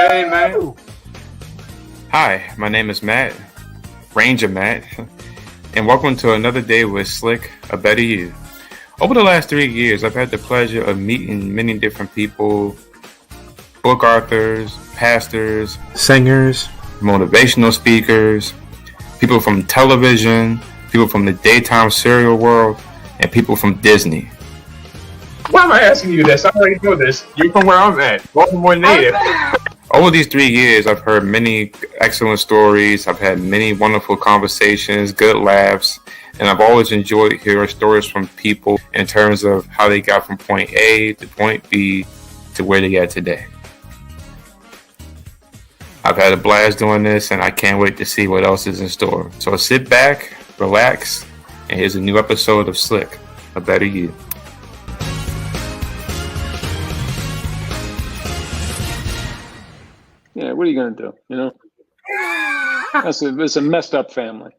Hey, man. Hi, my name is Matt, Ranger Matt, and welcome to another day with Slick, a Better You. Over the last 3 years, I've had the pleasure of meeting many different people, book authors, pastors, singers, motivational speakers, people from television, people from the daytime serial world, and people from Disney. Why am I asking you this? I already know this. You're from where I'm at, Baltimore native. Over these 3 years, I've heard many excellent stories. I've had many wonderful conversations, good laughs, and I've always enjoyed hearing stories from people in terms of how they got from point A to point B to where they are today. I've had a blast doing this, and I can't wait to see what else is in store. So sit back, relax, and here's a new episode of Slick, a Better You. Yeah, what are you going to do? You know, it's a messed up family.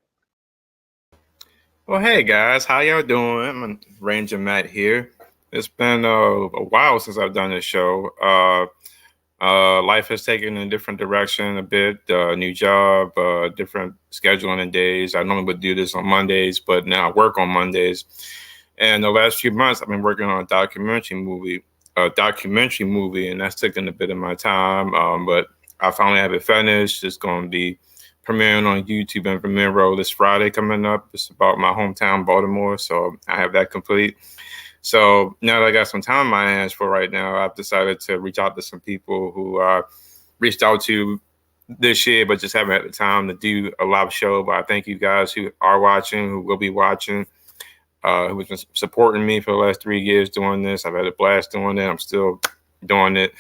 Well, hey guys, how y'all doing? I'm Ranger Matt here. It's been a while since I've done this show. Life has taken a different direction a bit. New job, different scheduling and days. I normally would do this on Mondays, but now I work on Mondays. And the last few months, I've been working on a documentary movie, and that's taken a bit of my time. But I finally have it finished. It's going to be premiering on YouTube and Premiere Roll this Friday coming up. It's about my hometown, Baltimore. So I have that complete. So now that I got some time on my hands for right now, I've decided to reach out to some people who I reached out to this year, but just haven't had the time to do a live show. But I thank you guys who are watching, who will be watching, who has been supporting me for the last 3 years doing this. I've had a blast doing it. I'm still doing it.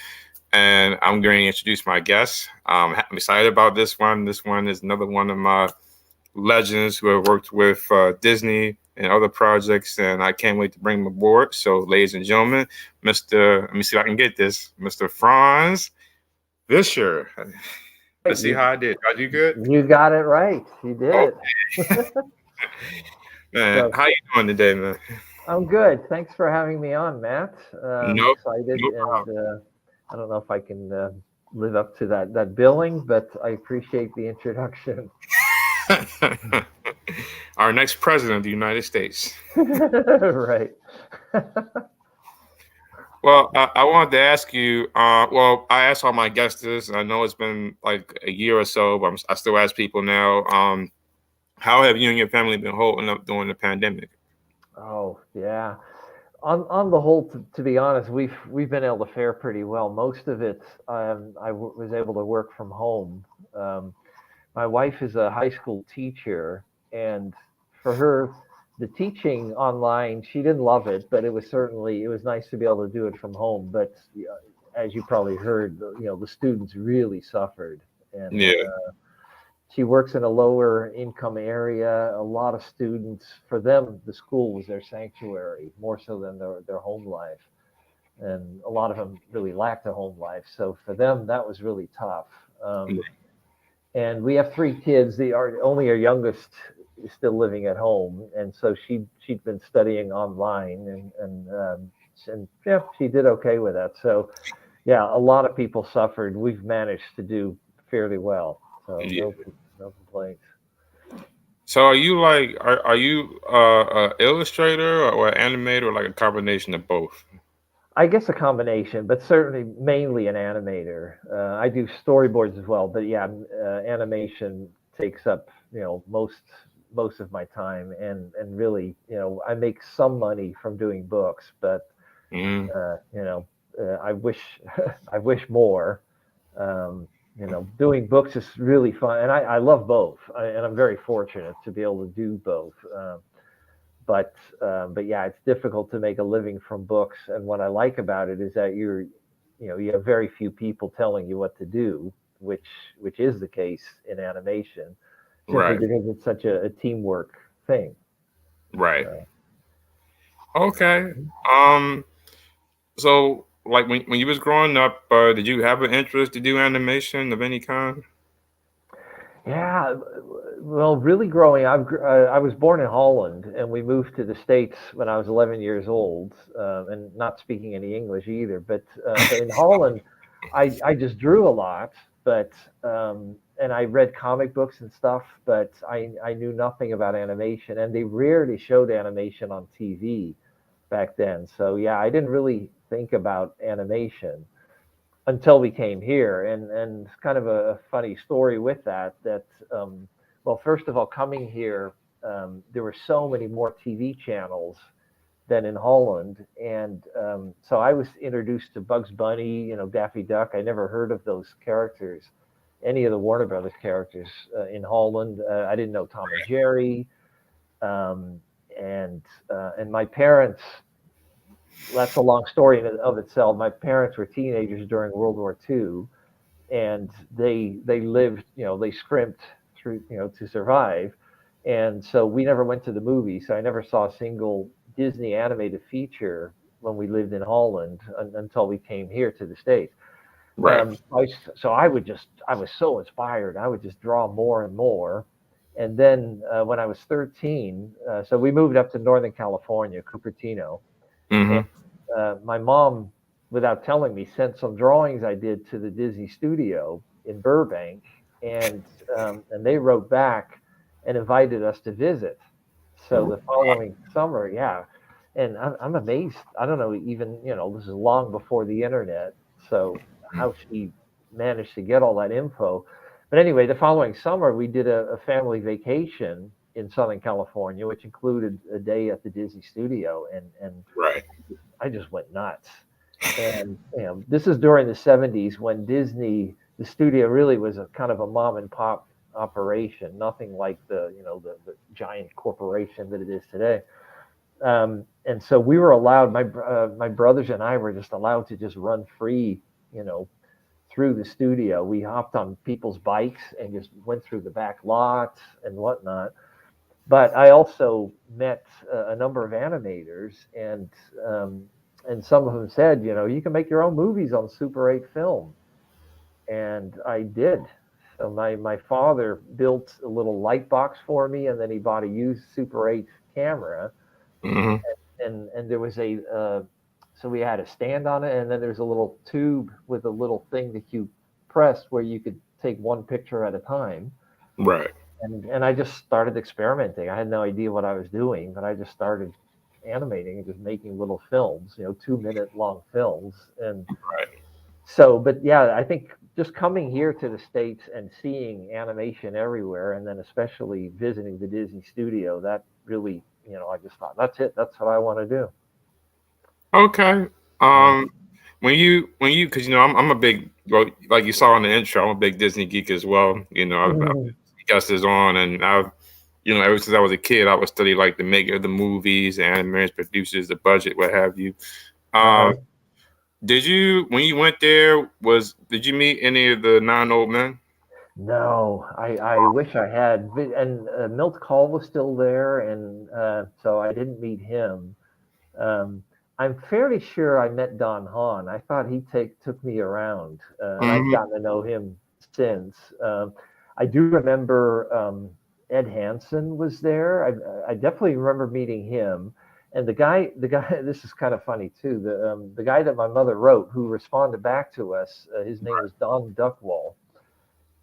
And I'm going to introduce my guests. I'm excited about this one. This one is another one of my legends who have worked with Disney and other projects, and I can't wait to bring them aboard. So, ladies and gentlemen, let me see if I can get this, Mr. Frans Vischer. Let's see how I did. Did I do good? You got it right. You did. Okay. Man, how you doing today, man? I'm good. Thanks for having me on, Matt. No excited, problem. and I don't know if I can live up to that billing, but I appreciate the introduction. Our next president of the United States. Right. Well, I wanted to ask you. I asked all my guests this, and I know it's been like a year or so, but I still ask people now. How have you and your family been holding up during the pandemic? Oh, yeah. On the whole, to be honest, we've been able to fare pretty well. Most of it, was able to work from home. My wife is a high school teacher, and for her, the teaching online, she didn't love it, but it was nice to be able to do it from home. But as you probably heard, the students really suffered, and Yeah. She works in a lower income area. A lot of students, for them, the school was their sanctuary more so than their home life, and a lot of them really lacked a home life. So for them, that was really tough. And we have 3 kids. Only our youngest is still living at home, and so she'd been studying online, and yeah, she did okay with that. So yeah, a lot of people suffered. We've managed to do fairly well, so Yeah. no complaints. So are you a illustrator or an animator, or like a combination of both? I guess a combination, but certainly mainly an animator. I do storyboards as well, but yeah, animation takes up most of my time, and really, I make some money from doing books, but Mm. I wish I wish more. Doing books is really fun, and I love both, and I'm very fortunate to be able to do both. But yeah, it's difficult to make a living from books. And what I like about it is that you have very few people telling you what to do, which is the case in animation, simply Right. because it's such a teamwork thing. Right. So, Okay. So like when you was growing up, did you have an interest to do animation of any kind? yeah, well, really growing, I was born in Holland, and we moved to the States when I was 11 years old, and not speaking any English either. But in Holland, I just drew a lot, but and I read comic books and stuff, but I knew nothing about animation, and they rarely showed animation on TV back then. So yeah, I didn't really think about animation until we came here, and kind of a funny story with that. Well, first of all, coming here, there were so many more TV channels than in Holland, and so I was introduced to Bugs Bunny, Daffy Duck. I never heard of those characters, any of the Warner Brothers characters in Holland. I didn't know Tom and Jerry, um, and my parents. That's a long story in and of itself. My parents were teenagers during World War II, and they lived, they scrimped through, to survive, and so we never went to the movies. So I never saw a single Disney animated feature when we lived in Holland until we came here to the States. Right. So I was so inspired. I would just draw more and more. And then when I was 13, so we moved up to Northern California, Cupertino, and Mm-hmm. my mom, without telling me, sent some drawings I did to the Disney studio in Burbank, and they wrote back and invited us to visit. So the following summer, yeah, and I'm amazed. I don't know, even this is long before the internet, so how she managed to get all that info. But anyway, the following summer we did a family vacation in Southern California, which included a day at the Disney studio, and Right. I just went nuts. And this is during the '70s when Disney, the studio really was a kind of a mom and pop operation, nothing like the giant corporation that it is today. And so we were allowed, my brothers and I were just allowed to just run free, you know, through the studio. We hopped on people's bikes and just went through the back lots and whatnot. But I also met a number of animators, um, and some of them said, you can make your own movies on Super 8 film, and I did. So my father built a little light box for me, and then he bought a used Super 8 camera, Mm-hmm. and there was so we had a stand on it, and then there's a little tube with a little thing that you pressed where you could take one picture at a time. Right. And I just started experimenting. I had no idea what I was doing, but I just started animating and just making little films, 2 minute long films. And Right. so, but yeah, I think just coming here to the States and seeing animation everywhere, and then especially visiting the Disney studio, that really, I just thought, that's it. That's what I want to do. Okay. Yeah. Um, when you, because I'm a big, well, like you saw in the intro, I'm a big Disney geek as well. I've got this on, and ever since I was a kid, I would study like the maker of the movies, the animators, producers, the budget, what have you. Um, Uh-huh. did you, when you went there, did you meet any of the nine old men? No, I wish I had. And Milt Call was still there, and so I didn't meet him. Um, I'm fairly sure I met Don Hahn. I thought he took me around, and I've Mm-hmm. gotten to know him since. I do remember Ed Hansen was there. I definitely remember meeting him. And the guy. This is kind of funny too. The guy that my mother wrote, who responded back to us, his name was Don Duckwall,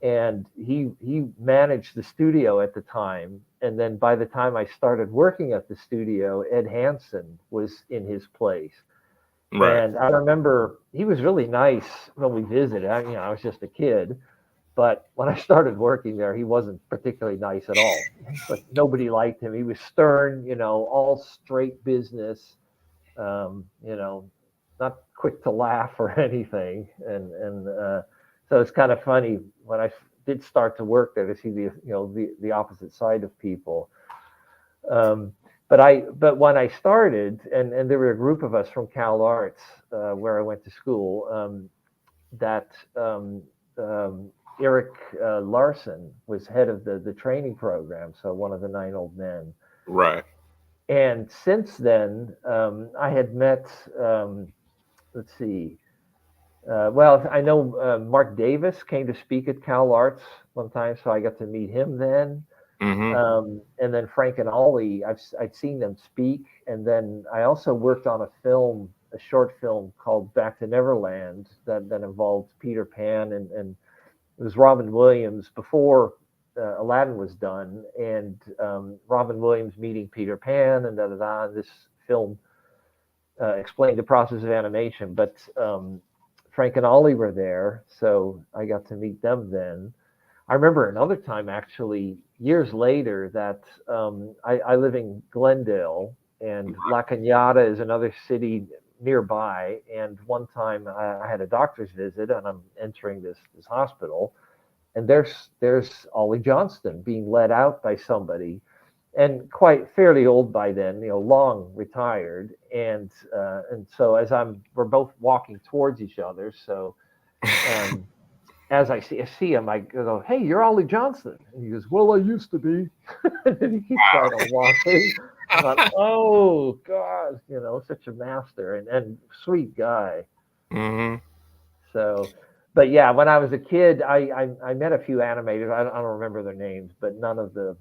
and he managed the studio at the time. And then by the time I started working at the studio, Ed Hansen was in his place. Right. And I remember he was really nice when we visited. I was just a kid, but when I started working there, he wasn't particularly nice at all. But nobody liked him. He was stern, all straight business, not quick to laugh or anything. And so it's kind of funny when I did start to work there to see the opposite side of people. Um, but when I started, and there were a group of us from Cal Arts where I went to school, that Eric Larson was head of the training program, so one of the nine old men. Right. And since then, I had met, let's see, well, I know Mark Davis came to speak at Cal Arts one time, so I got to meet him then. Mm-hmm. And then Frank and Ollie, I'd seen them speak, and then I also worked on a film a short film called Back to Neverland that involved Peter Pan, and it was Robin Williams before Aladdin was done, and Robin Williams meeting Peter Pan, and da da da. This film explained the process of animation, but Frank and Ollie were there, so I got to meet them then. I remember another time, actually, years later, that I live in Glendale, and La Cañada is another city nearby. And one time I had a doctor's visit, and I'm entering this hospital, and there's Ollie Johnston being led out by somebody, and quite fairly old by then, long retired. And so we're both walking towards each other. So as I see him, I go, "Hey, you're Ollie Johnston." And he goes, "Well, I used to be." And he keeps right on walking. I thought, oh God, such a master and sweet guy. Mm-hmm. So, but yeah, when I was a kid, I met a few animators. I don't remember their names, but none of the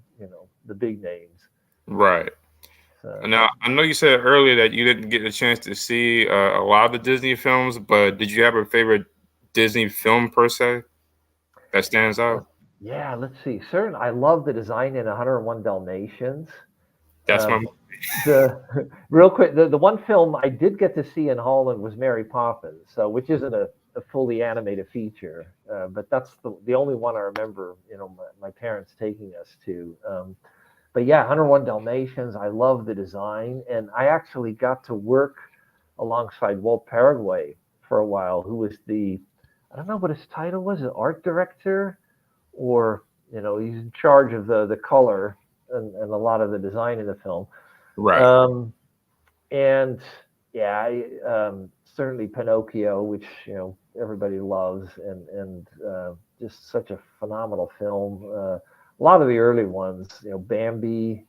the big names. Right. So, Now, I know you said earlier that you didn't get a chance to see a lot of the Disney films, but did you have a favorite Disney film per se that stands out? yeah, let's see. Certain, I love the design in 101 Dalmatians. That's my The real quick, the one film I did get to see in Holland was Mary Poppins, so which isn't a fully animated feature, but that's the only one I remember. My parents taking us to. But yeah, 101 Dalmatians. I love the design, and I actually got to work alongside Walt Paraguay for a while, who was I don't know what his title was, an art director, or he's in charge of the color and a lot of the design in the film. right. And yeah, certainly Pinocchio, which everybody loves, and just such a phenomenal film. A lot of the early ones, Bambi,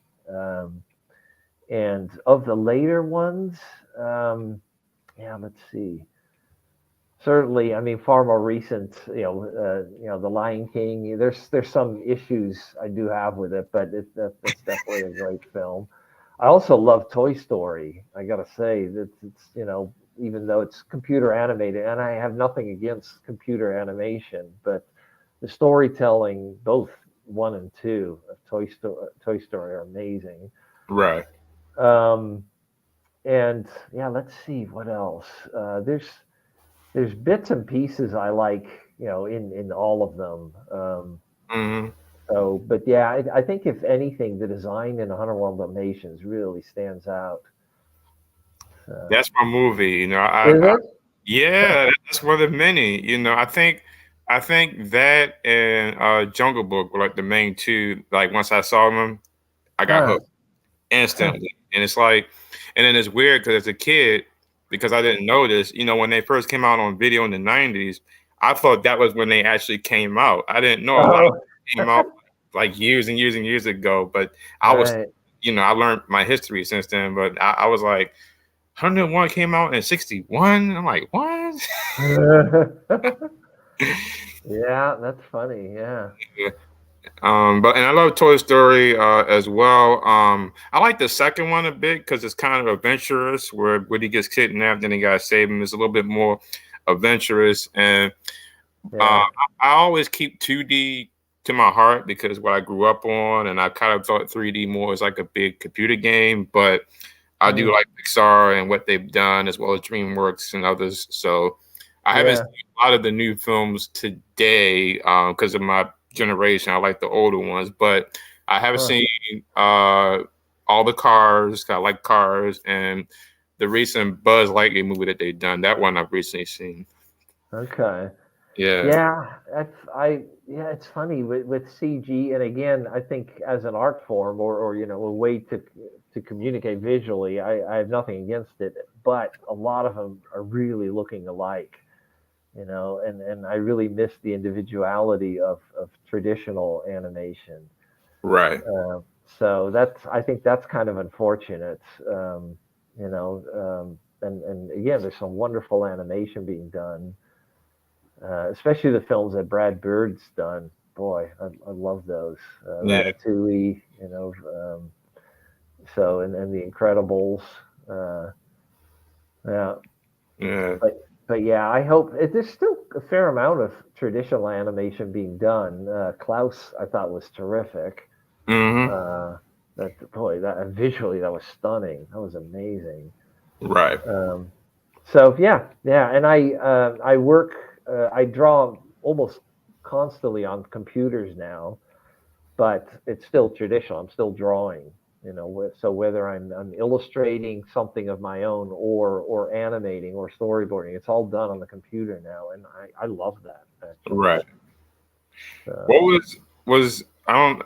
and of the later ones, yeah, let's see. Certainly, I mean, far more recent, The Lion King. There's some issues I do have with it, but that's definitely a great film. I also love Toy Story. I gotta say that it's even though it's computer animated, and I have nothing against computer animation, but the storytelling, both one and two of Toy Story, are amazing. Right. Um, and yeah, let's see what else. There's bits and pieces I like, in all of them. Hmm. So, but yeah, I think if anything, the design in 101 Dalmatians really stands out. So, That's my movie. is it? Yeah, that's one of the many. I think that and Jungle Book were like the main two. Like once I saw them, I got Huh. hooked instantly. And it's like, and then it's weird because as a kid, because I didn't know this, when they first came out on video in the '90s, I thought that was when they actually came out. I didn't know a lot of Oh, them came out like years and years and years ago. But I was, right. I learned my history since then. But I was like, 101 came out in '61. I'm like, what? Yeah, that's funny. Yeah. But I love Toy Story as well. I like the second one a bit because it's kind of adventurous, where when he gets kidnapped and he got to save him. It's a little bit more adventurous, and Yeah. I always keep 2D to my heart because what I grew up on, and I kind of thought 3D more is like a big computer game. But I do Mm, like Pixar and what they've done, as well as DreamWorks and others. So I haven't yeah. seen a lot of the new films today because of my generation. I like the older ones, but I have Huh. seen all the Cars. I like Cars, and the recent Buzz Lightyear movie that they've done. That one I've recently seen. Okay. Yeah, Yeah, yeah, it's funny with CG, and again, I think as an art form, or a way to communicate visually, I have nothing against it, but a lot of them are really looking alike, and I really miss the individuality of traditional animation. right. Uh, so I think that's kind of unfortunate, and again, there's some wonderful animation being done, especially the films that Brad Bird's done. Boy, I love those. Yeah, Ratatouille, so and The Incredibles. Uh, yeah, Yeah. But yeah, I hope there's still a fair amount of traditional animation being done. Klaus, I thought was terrific. Mm-hmm. That boy, that visually that was stunning. That was amazing. Right. So yeah, and I work, I draw almost constantly on computers now, but it's still traditional. I'm still drawing, so whether I'm illustrating something of my own or animating or storyboarding, it's all done on the computer now, and I love that actually. Right. What So, was I don't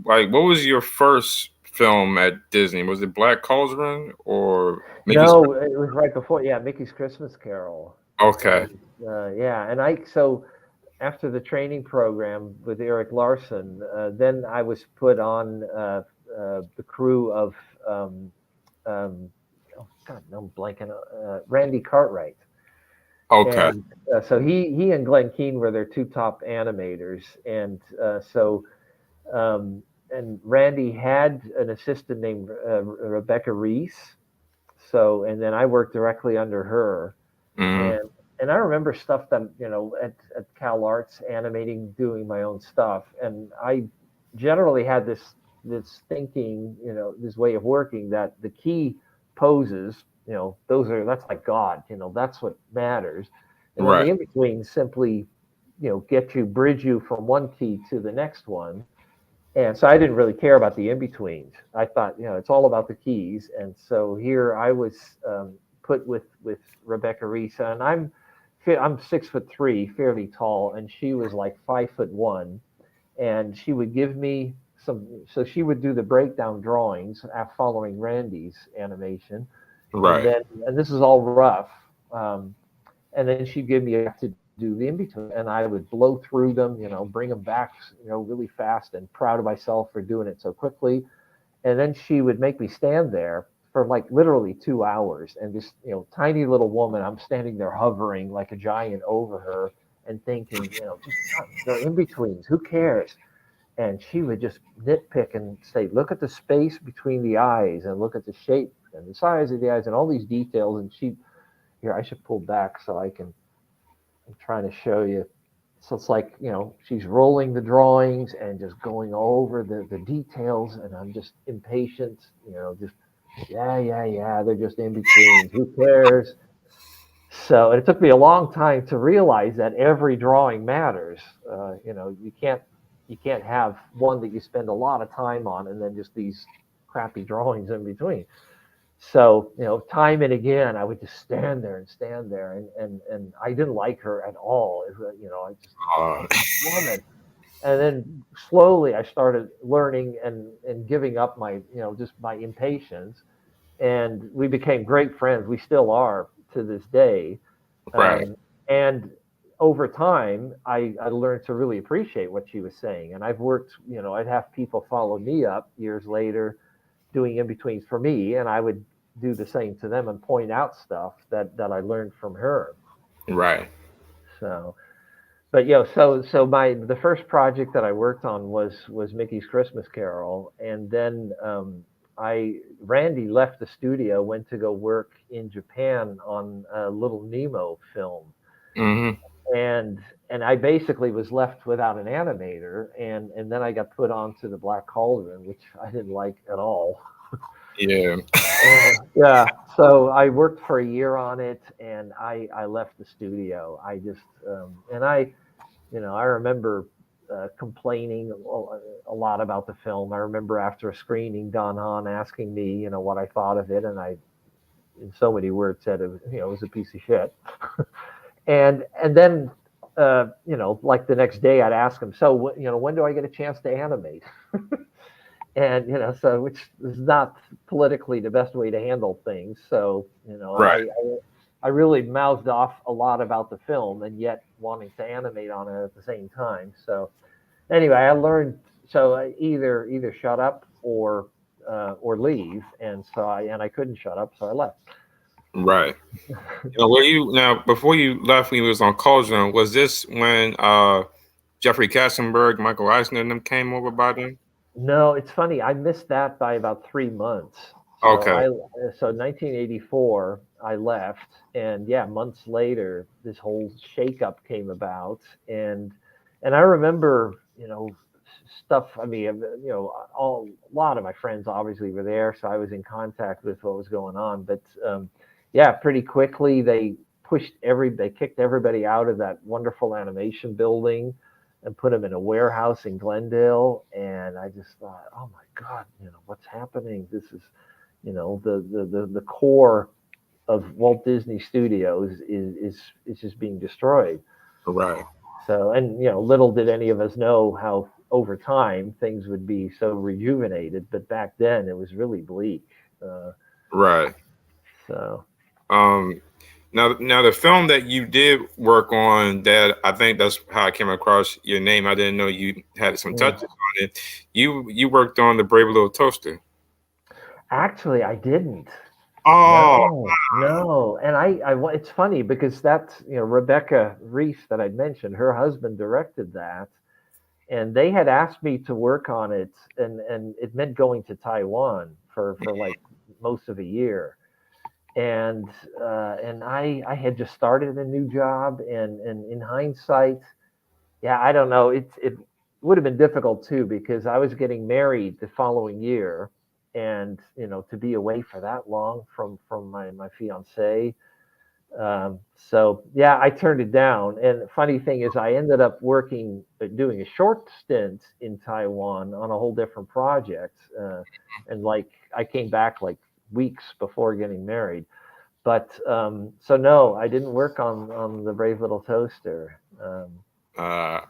like what was your first film at Disney? Was it Black Cauldron or Mickey's? no, it was right before, yeah, Mickey's Christmas Carol. Okay. Yeah, and so after the training program with Eric Larson, then I was put on the crew of um, oh God, no, I'm blanking. Randy Cartwright, Okay. and so he and Glenn Keane were their two top animators, and um, and Randy had an assistant named Rebecca Reese. So and then I worked directly under her, Mm-hmm. and I remember stuff that at Cal Arts animating, doing my own stuff, and I generally had this thinking, this way of working that the key poses, that's like God, that's what matters, and then the Right. in between simply, bridge you from one key to the next one. And so I didn't really care about the in betweens. I thought, it's all about the keys. And so here I was put with Rebecca Reese, and I'm 6'3", fairly tall, and she was like 5'1", and she would give me some. So she would do the breakdown drawings following Randy's animation, and Right. then and this is all rough. Um, and then she'd give me a to do the in between, and I would blow through them, bring them back, really fast, and proud of myself for doing it so quickly. And then she would make me stand there for like literally 2 hours, and this tiny little woman, I'm standing there hovering like a giant over her, and thinking, they're in betweens. Who cares? And she would just nitpick and say, look at the space between the eyes, and look at the shape and the size of the eyes, and all these details. And here, I should pull back so I can. I'm trying to show you. So it's like, she's rolling the drawings and just going over the details, and I'm just impatient, just, yeah, they're just in between. Who cares? So it took me a long time to realize that every drawing matters. You can't have one that you spend a lot of time on and then just these crappy drawings in between. So, time and again, I would just stand there, and I didn't like her at all. I just, Uh, woman. And then slowly I started learning and giving up my, just my impatience. And we became great friends. We still are to this day. right. And over time, I learned to really appreciate what she was saying. And I've worked, I'd have people follow me up years later doing in betweens for me, and I would do the same to them and point out stuff that I learned from her. Right. So, but so the first project that I worked on was Mickey's Christmas Carol, and then Randy left the studio, went to go work in Japan on a Little Nemo film, Mm-hmm. and I basically was left without an animator, and then I got put onto the Black Cauldron, which I didn't like at all. Yeah. Yeah, so I worked for a year on it, and I left the studio. I just and I remember complaining a lot about the film. I remember after a screening, Don Hahn asking me, what I thought of it, and I, in so many words, said it was a piece of shit. And then like the next day, I'd ask him, so when do I get a chance to animate? And so which is not politically the best way to handle things. So Right. I really mouthed off a lot about the film, and yet wanting to animate on it at the same time. So anyway, I learned, so I either shut up or leave, and I couldn't shut up, so I left. Right. Were you now before you left when you was on Cauldron? Was this when Jeffrey Katzenberg, Michael Eisner, and them came over by then? No, it's funny. I missed that by about 3 months. So Okay. 1984, I left, and yeah, months later, this whole shakeup came about, and I remember, stuff. I mean, a lot of my friends obviously were there, so I was in contact with what was going on. But yeah, pretty quickly they kicked everybody out of that wonderful animation building and put them in a warehouse in Glendale. And I just thought, oh my God, what's happening? This is, the core of Walt Disney Studios is just being destroyed. Right. So, and little did any of us know how over time things would be so rejuvenated, but back then it was really bleak. Right. So, Um, now the film that you did work on, that I think that's how I came across your name. I didn't know you had some touches on it. You worked on The Brave Little Toaster. actually, I didn't. Oh, No. And it's funny because that's, Rebecca Reese that I'd mentioned, her husband directed that. And they had asked me to work on it. And it meant going to Taiwan for like most of a year. And I had just started a new job. And in hindsight, yeah, I don't know. It would have been difficult too, because I was getting married the following year. And, to be away for that long from my fiance. So yeah, I turned it down. And funny thing is, I ended up doing a short stint in Taiwan on a whole different project. And like, I came back like weeks before getting married. But so no, I didn't work on the Brave Little Toaster. uh,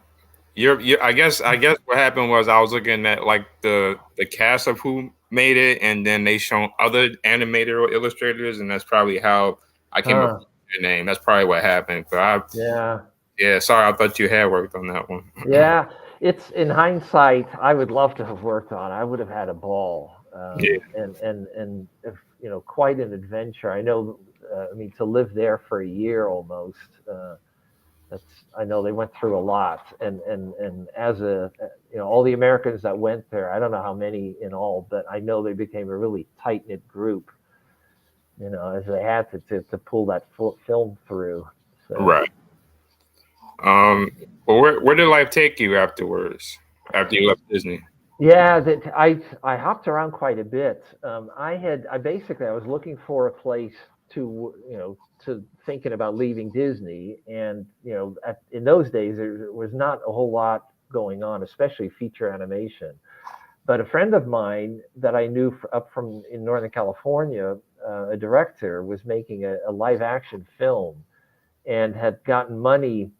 I guess what happened was I was looking at like the cast of who made it, and then they shown other animator or illustrators, and that's probably how I came up with your name. That's probably what happened. But yeah, sorry, I thought you had worked on that one. Yeah, it's in hindsight, I would love to have worked on. I would have had a ball, Yeah. and if, quite an adventure. I know. I mean, to live there for a year almost. I know they went through a lot, and as all the Americans that went there, I don't know how many in all, but I know they became a really tight knit group. As they had to pull that film through. So. Right. But where did life take you afterwards? After you left Disney? Yeah, that I hopped around quite a bit. I was looking for a place to thinking about leaving Disney, and in those days there was not a whole lot going on, especially feature animation. But a friend of mine that I knew up from in Northern California, a director, was making a live action film, and had gotten money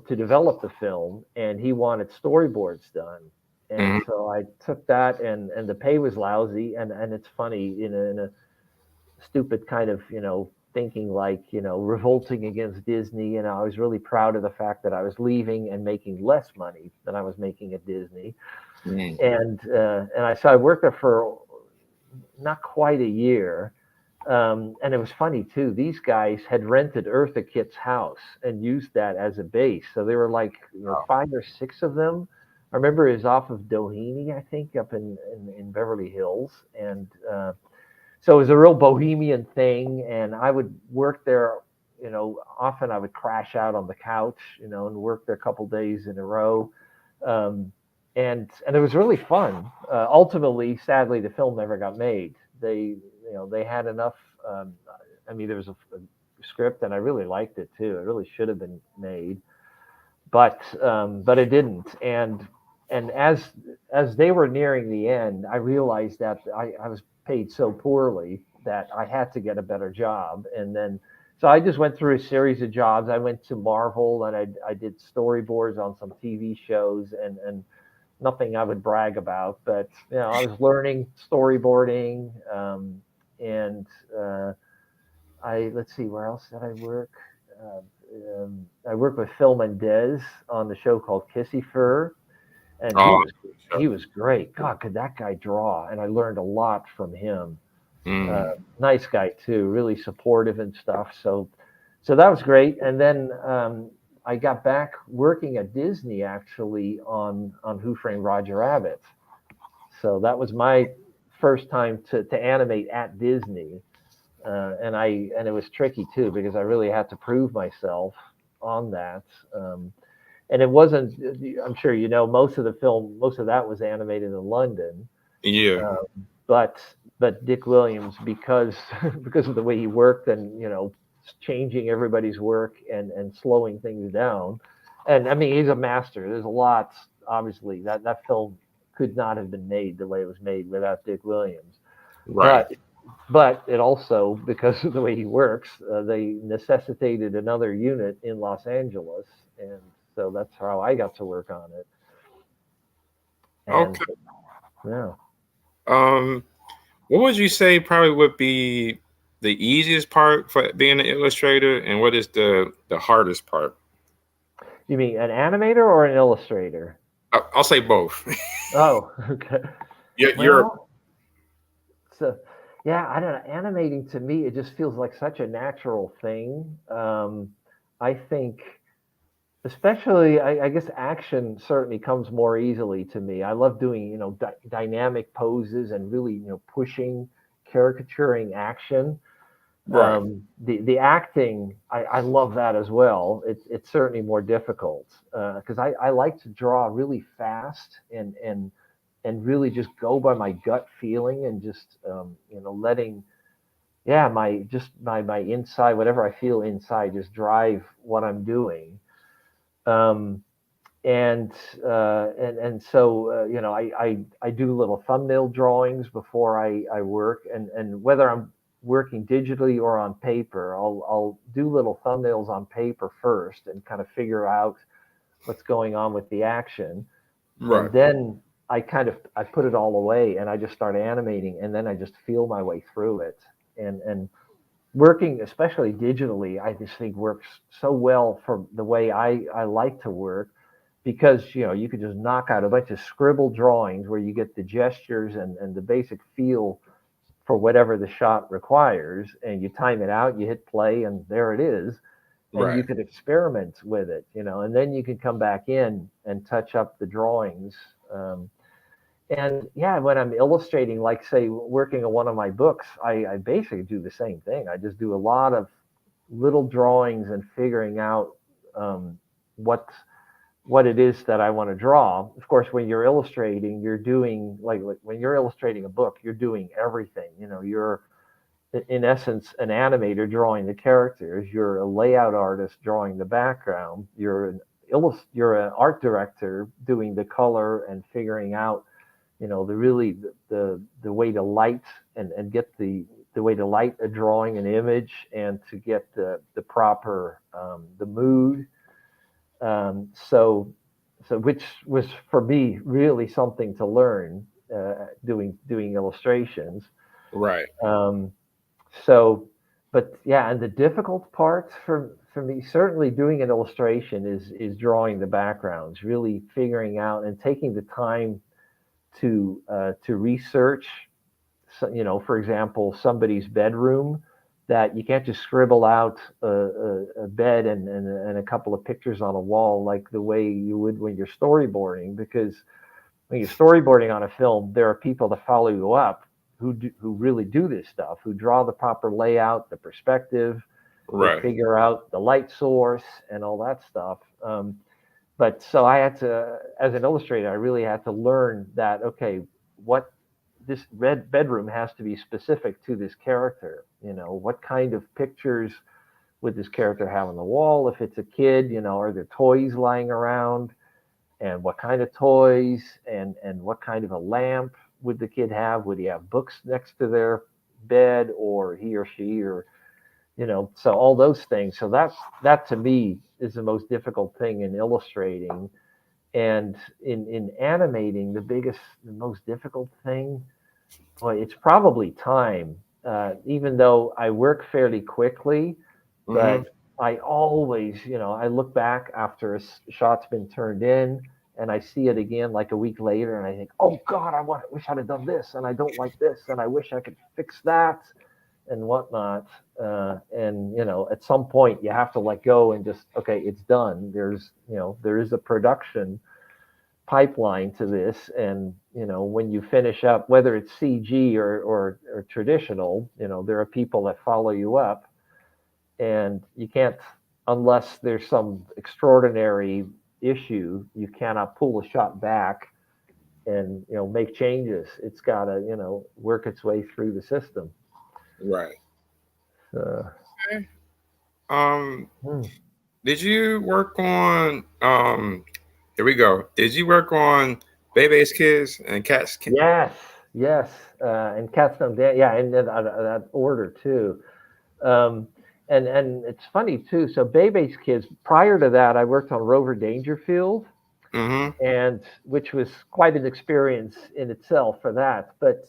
to develop the film, and he wanted storyboards done. And so I took that, and the pay was lousy, and it's funny, in a stupid kind of thinking, like revolting against Disney. I was really proud of the fact that I was leaving and making less money than I was making at Disney. And I worked there for not quite a year. And it was funny too. These guys had rented Eartha Kitt's house and used that as a base. So there were like 5 or 6 of them. I remember it was off of Doheny, I think, up in Beverly Hills. And so it was a real bohemian thing. And I would work there, often I would crash out on the couch, and work there a couple days in a row. And it was really fun. Ultimately, sadly, the film never got made. They had enough. I mean, there was a script, and I really liked it too. It really should have been made, but it didn't. And as they were nearing the end, I realized that I was paid so poorly that I had to get a better job. And then, so I just went through a series of jobs. I went to Marvel, and I did storyboards on some TV shows, and nothing I would brag about, but I was learning storyboarding, and let's see, where else did I work? I worked with Phil Mendez on the show called Kissy Fur, and he was great. God, could that guy draw? And I learned a lot from him. Nice guy too, really supportive and stuff. So that was great. And then I got back working at Disney, actually, on Who Framed Roger Rabbit. So that was my first time to animate at Disney. And it was tricky too because I really had to prove myself on that. And it wasn't. I'm sure you know most of that was animated in London. Yeah. Um, but Dick Williams, because because of the way he worked, and changing everybody's work and slowing things down, and I mean he's a master. There's a lot, obviously, that film could not have been made the way it was made without Dick Williams. Right. But it also, because of the way he works, they necessitated another unit in Los Angeles, and so that's how I got to work on it. And Okay. yeah. Um, what would you say probably would be the easiest part for being an illustrator, and what is the hardest part? You mean an animator or an illustrator? I'll say both. Oh, okay. You're Well, so yeah, I don't know. Animating to me, it just feels like such a natural thing. I think, especially, I guess action certainly comes more easily to me. I love doing, dynamic poses and really, pushing, caricaturing action. right. The acting, I love that as well. It's certainly more difficult because I like to draw really fast and really just go by my gut feeling and just letting my inside, whatever I feel inside, just drive what I'm doing. Um, and so I do little thumbnail drawings before I work, and whether I'm working digitally or on paper, I'll do little thumbnails on paper first and kind of figure out what's going on with the action, and Right. then I put it all away and I just start animating, and then I just feel my way through it. And working, especially digitally, I just think works so well for the way I like to work, because you could just knock out a bunch of scribble drawings where you get the gestures and the basic feel for whatever the shot requires, and you time it out, you hit play, and there it is. And you Right. could experiment with it, and then you can come back in and touch up the drawings. And yeah, when I'm illustrating, like say working on one of my books, I basically do the same thing. I just do a lot of little drawings and figuring out what what it is that I want to draw. Of course, when you're illustrating, you're doing like when you're illustrating a book, you're doing everything. You're in essence an animator drawing the characters. You're a layout artist drawing the background. You're an art director doing the color and figuring out the way to light and get the way to light a drawing, an image, and to get the proper the mood. So which was for me really something to learn, doing illustrations. Right. Um, so, but yeah, and the difficult part for me, certainly doing an illustration is drawing the backgrounds, really figuring out and taking the time to research. So, for example, somebody's bedroom, that you can't just scribble out a bed and a couple of pictures on a wall like the way you would when you're storyboarding, because when you're storyboarding on a film, there are people that follow you up who really do this stuff, who draw the proper layout, the perspective, they Right. figure out the light source and all that stuff. But so I had to, as an illustrator, I really had to learn that, okay, what this red bedroom has to be specific to this character. What kind of pictures would this character have on the wall? If it's a kid, are there toys lying around? And what kind of toys, and what kind of a lamp would the kid have? Would he have books next to their bed, or he or she, or so all those things. So that to me is the most difficult thing in illustrating. And in animating, the most difficult thing, well, it's probably time. Even though I work fairly quickly, Hmm. but I always, I look back after a shot's been turned in, and I see it again like a week later, and I think, oh God, wish I'd have done this, and I don't like this, and I wish I could fix that, and whatnot. And at some point, you have to let go and just, okay, it's done. There is a production pipeline to this, and when you finish up, whether it's CG or traditional, there are people that follow you up, and you can't, unless there's some extraordinary issue, you cannot pull a shot back and make changes. It's got to work its way through the system. Right. Okay. Did you work on here we go. Did you work on Bebe's Kids and Cat's Kids? Yes. And Cats Don't Dance. Yeah, in that order too. And it's funny too. So Bebe's Kids. Prior to that, I worked on Rover Dangerfield, and which was quite an experience in itself for that. But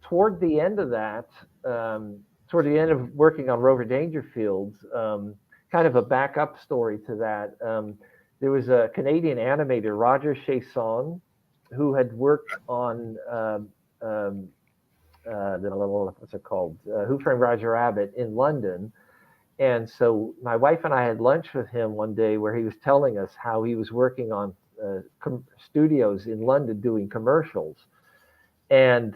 toward the end of that, toward the end of working on Rover Dangerfield, kind of a backup story to that. There was a Canadian animator, Roger Chasson, who had worked on what's it called? Who Framed Roger Rabbit in London. And so my wife and I had lunch with him one day where he was telling us how he was working on studios in London doing commercials. And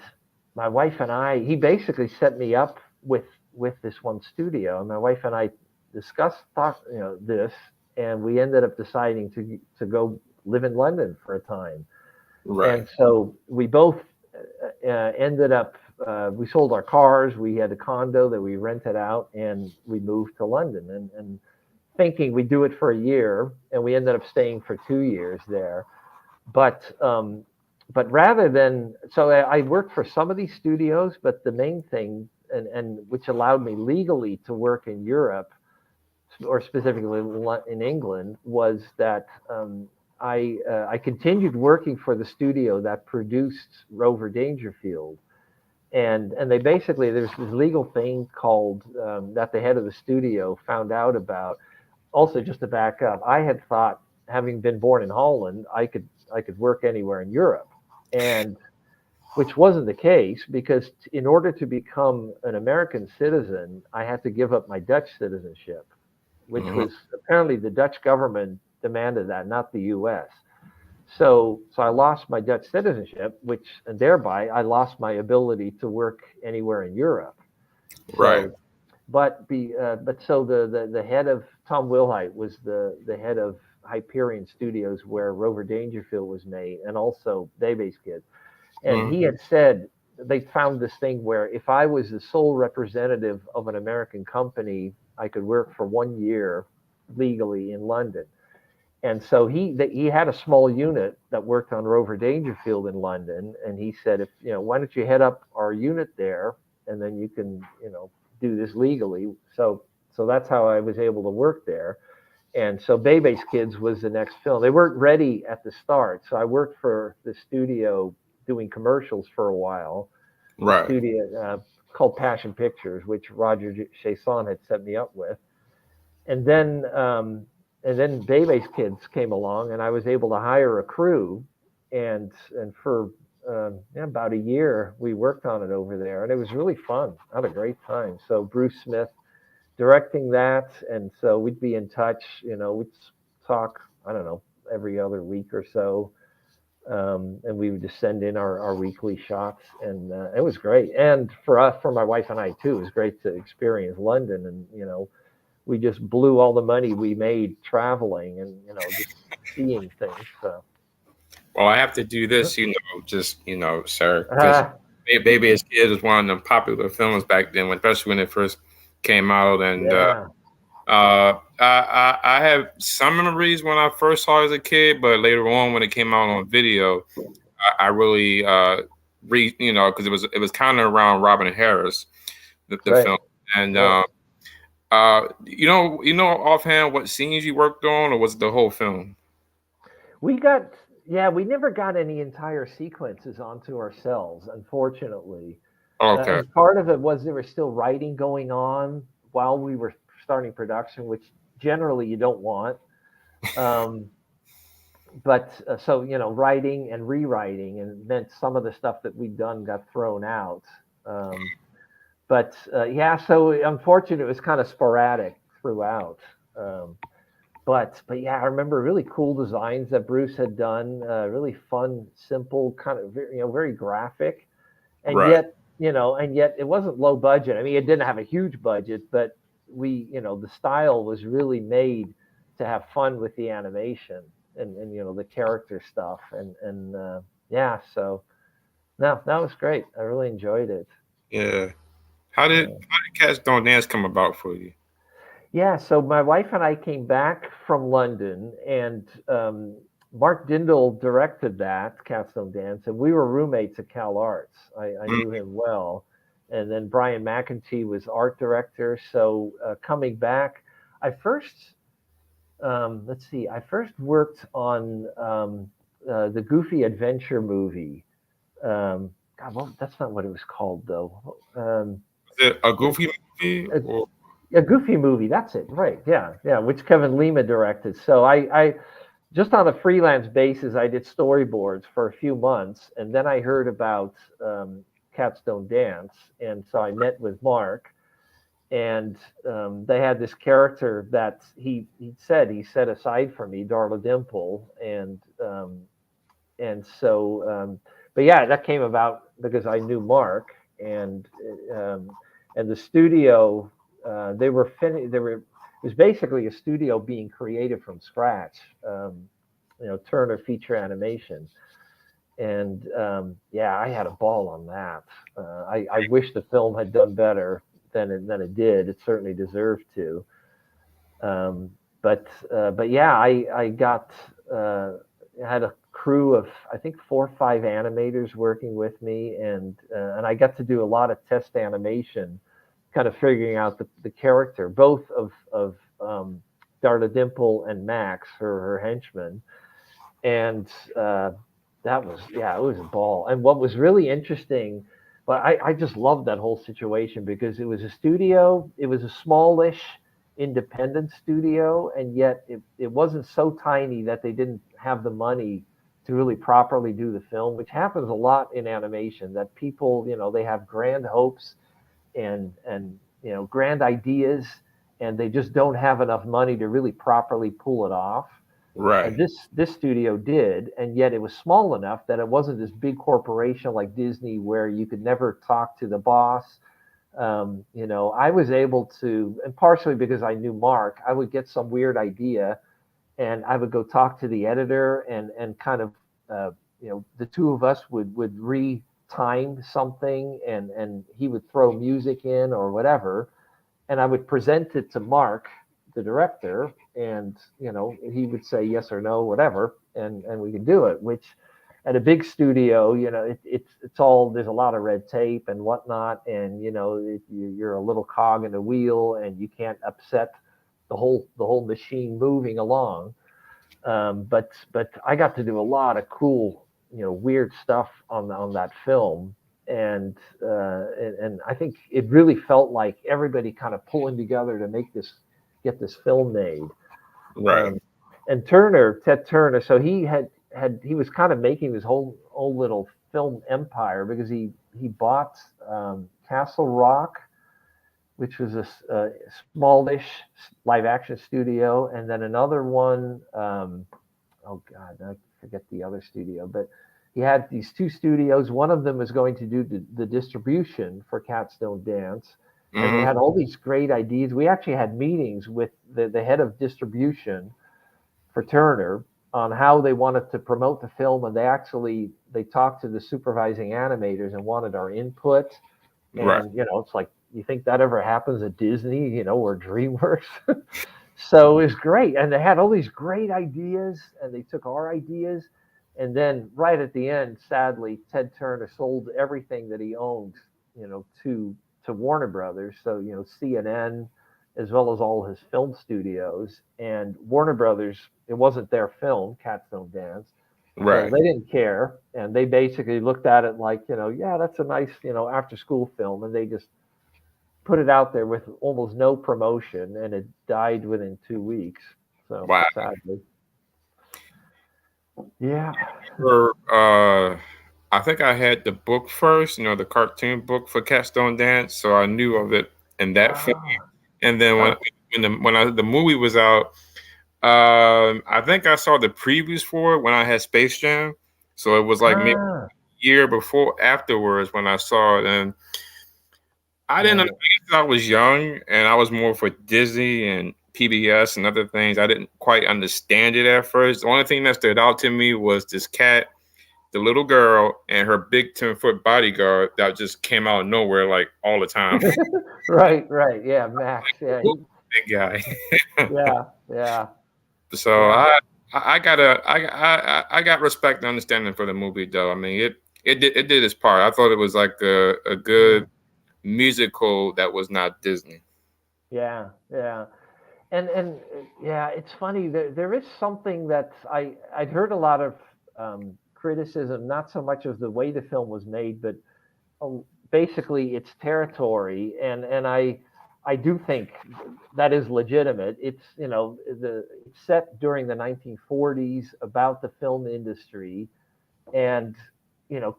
my wife and I, he basically set me up with this one studio. And my wife and I discussed this, and we ended up deciding to go live in London for a time. Right. And so we both ended up, we sold our cars. We had a condo that we rented out, and we moved to London and thinking we'd do it for a year, and we ended up staying for 2 years there. But rather than, so I worked for some of these studios, but the main thing, and which allowed me legally to work in Europe, or specifically in England, was that I continued working for the studio that produced Rover Dangerfield. And they basically, there's this legal thing called that the head of the studio found out about. Also, just to back up, I had thought, having been born in Holland, I could work anywhere in Europe, and which wasn't the case, because in order to become an American citizen, I had to give up my Dutch citizenship, which was apparently the Dutch government demanded that, not the U.S. So I lost my Dutch citizenship, and thereby I lost my ability to work anywhere in Europe. Right. So, but the head of Tom Wilhite was the head of Hyperion Studios, where Rover Dangerfield was made, and also Bebe's Kids. And he had said they found this thing where if I was the sole representative of an American company, I could work for 1 year legally in London. And so he had a small unit that worked on Rover Dangerfield in London, and he said, why don't you head up our unit there, and then you can do this legally. So that's how I was able to work there. And so Bebe's Kids was the next film. They weren't ready at the start, so I worked for the studio doing commercials for a while. Right. Studio called Passion Pictures, which Roger Chasson had set me up with. And then Bebe's Kids came along, and I was able to hire a crew, and for about a year we worked on it over there, and it was really fun. I had a great time. So Bruce Smith directing that, and so we'd be in touch. We'd talk, I don't know, every other week or so, and we would just send in our weekly shots, and it was great. And for my wife and I too, it was great to experience London, and we just blew all the money we made traveling and just seeing things. So. Well, I have to do this, sir. Because Bebe's Kids was one of the popular films back then, especially when it first came out, and I have some memories when I first saw it as a kid, but later on when it came out on video, I really because it was kind of around Robin Harris, the film, and offhand what scenes you worked on, or was it the whole film? We never got any entire sequences onto ourselves, unfortunately. Okay. And part of it was there was still writing going on while we were starting production, which generally you don't want. But writing and rewriting, and it meant some of the stuff that we'd done got thrown out. So unfortunately, it was kind of sporadic throughout. but yeah, I remember really cool designs that Bruce had done. Really fun, simple, kind of very graphic, and Right. yet and yet it wasn't low budget. I mean, it didn't have a huge budget, but the style was really made to have fun with the animation and the character stuff and yeah. So no, that was great. I really enjoyed it. Yeah. How did Cats Don't Dance come about for you? Yeah, so my wife and I came back from London, and Mark Dindal directed that Capstone Dance, and we were roommates at Cal Arts. I Mm, knew him well, and then Brian McEntee was art director. So coming back, I first let's see, I first worked on the Goofy Adventure movie. God, well, that's not what it was called though. is it a Goofy movie A, or a Goofy movie. That's it. Right. Yeah. Yeah. Which Kevin Lima directed. So I just on a freelance basis, I did storyboards for a few months, and then I heard about Cats Don't Dance, and so I met with Mark, and they had this character that he set aside for me, Darla Dimple, and so but yeah, that came about because I knew Mark, and um, and the studio they were finished. They were it was basically a studio being created from scratch. Turner Feature Animation, and yeah, I had a ball on that. I wish the film had done better than it did. It certainly deserved to. Um, but yeah, I got had a crew of I think 4 or 5 animators working with me, and I got to do a lot of test animation, kind of figuring out the character, both of Darla Dimple and Max, her henchman, and that was yeah, it was a ball. And what was really interesting, but I just loved that whole situation because it was a studio, it was a smallish independent studio, and yet it wasn't so tiny that they didn't have the money to really properly do the film, which happens a lot in animation. That people, they have grand hopes and grand ideas, and they just don't have enough money to really properly pull it off. And right? this studio did, and yet it was small enough that it wasn't this big corporation like Disney where you could never talk to the boss. I was able to, and partially because I knew Mark, I would get some weird idea, and I would go talk to the editor, and kind of, the two of us would re-time something, and he would throw music in or whatever, and I would present it to Mark, the director, and he would say yes or no, whatever, and we could do it. Which at a big studio, it's all there's a lot of red tape and whatnot, and you're a little cog in the wheel, and you can't upset the whole machine moving along. But I got to do a lot of cool, weird stuff on that film, and I think it really felt like everybody kind of pulling together to get this film made. Right. Um, and Ted Turner, so he was kind of making this whole little film empire because he bought Castle Rock, which was a smallish live action studio, and then another one. Oh God, I forget the other studio, but he had these 2 studios. One of them was going to do the distribution for Cats Don't Dance, and they Hmm. had all these great ideas. We actually had meetings with the head of distribution for Turner on how they wanted to promote the film, and they talked to the supervising animators and wanted our input. Right. And it's like, you think that ever happens at Disney, or DreamWorks? So it was great, and they had all these great ideas, and they took our ideas, and then right at the end, sadly, Ted Turner sold everything that he owned, to Warner Brothers. So CNN, as well as all his film studios, and Warner Brothers. It wasn't their film, Cats Don't Dance, so Right. they didn't care, and they basically looked at it like, yeah, that's a nice, after school film, and they just put it out there with almost no promotion, and it died within 2 weeks. So Wow. sadly, yeah. I think I had the book first, the cartoon book for Cats Don't Dance, so I knew of it in that film. Ah, And then ah, when the movie was out, I think I saw the previews for it when I had Space Jam, so it was like maybe Ah, a year before afterwards when I saw it, and I didn't. right. I guess I was young, and I was more for Disney and PBS and other things. I didn't quite understand it at first. The only thing that stood out to me was this cat, the little girl, and her big 10-foot bodyguard that just came out of nowhere like all the time. Right, right. Yeah, Max. Yeah, Big guy. yeah, yeah, So yeah. I got respect and understanding for the movie though. I mean it did its part. I thought it was like a Mm, good musical that was not Disney. yeah, yeah. And yeah, it's funny. There is something that I'd heard a lot of criticism, not so much of the way the film was made, but basically its territory. And I do think that is legitimate. It's it's set during the 1940s, about the film industry, and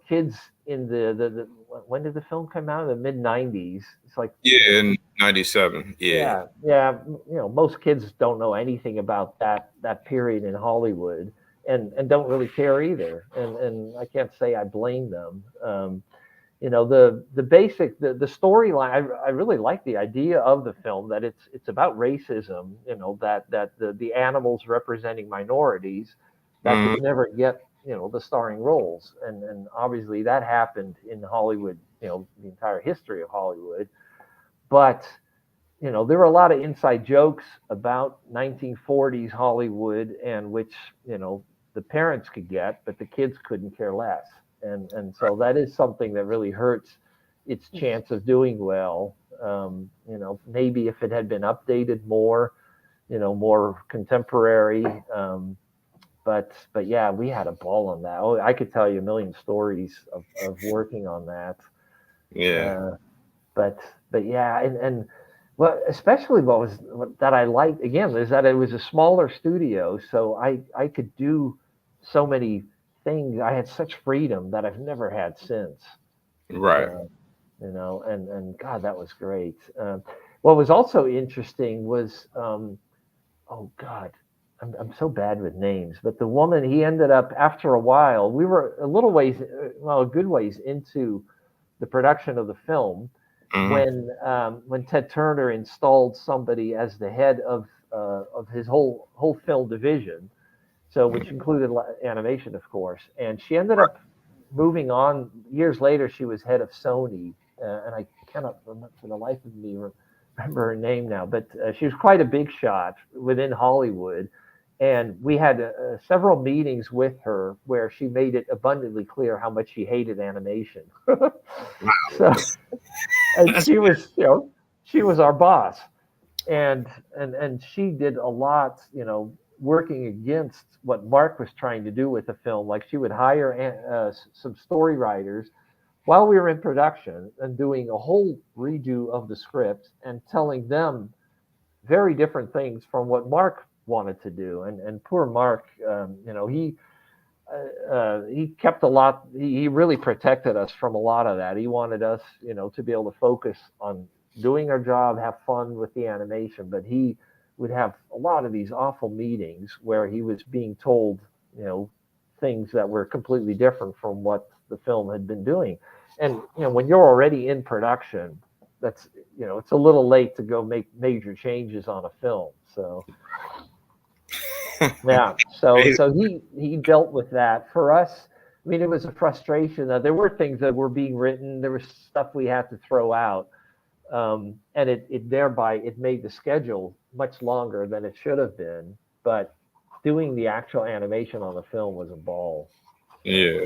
kids in the when did the film come out? In the mid 90s. It's like Yeah, in '97. Yeah. yeah, yeah. Most kids don't know anything about that period in Hollywood, and don't really care either. And I can't say I blame them. The basic the storyline. I really like the idea of the film, that it's about racism. That the animals representing minorities that Mhm. could never get the starring roles, and obviously that happened in Hollywood. The entire history of Hollywood, but there were a lot of inside jokes about 1940s Hollywood, and which the parents could get, but the kids couldn't care less, and so that is something that really hurts its chance of doing well. Maybe if it had been updated more, more contemporary. But yeah, we had a ball on that. Oh, I could tell you a million stories of working on that. Yeah. Uh, but but yeah, and well, especially that I liked again is that it was a smaller studio, so I could do so many things. I had such freedom that I've never had since. Right. Uh, and God, that was great. What was also interesting was oh God, I'm so bad with names, but the woman, he ended up, after a while, we were a little ways, well, a good ways into the production of the film, Hmm. when Ted Turner installed somebody as the head of his whole film division, so which included animation, of course. And she ended up moving on years later. She was head of Sony, and I cannot remember for the life of me remember her name now, but she was quite a big shot within Hollywood. And we had several meetings with her where she made it abundantly clear how much she hated animation. So, and That's she was our boss, and she did a lot, working against what Mark was trying to do with the film. Like, she would hire some story writers while we were in production and doing a whole redo of the script and telling them very different things from what Mark wanted to do. And poor Mark, he kept a lot. He really protected us from a lot of that. He wanted us, to be able to focus on doing our job, have fun with the animation. But he would have a lot of these awful meetings where he was being told, things that were completely different from what the film had been doing. And when you're already in production, that's it's a little late to go make major changes on a film. So yeah, so he dealt with that. For us, I mean, it was a frustration that there were things that were being written, there was stuff we had to throw out, and it thereby it made the schedule much longer than it should have been. But doing the actual animation on the film was a ball. So yeah.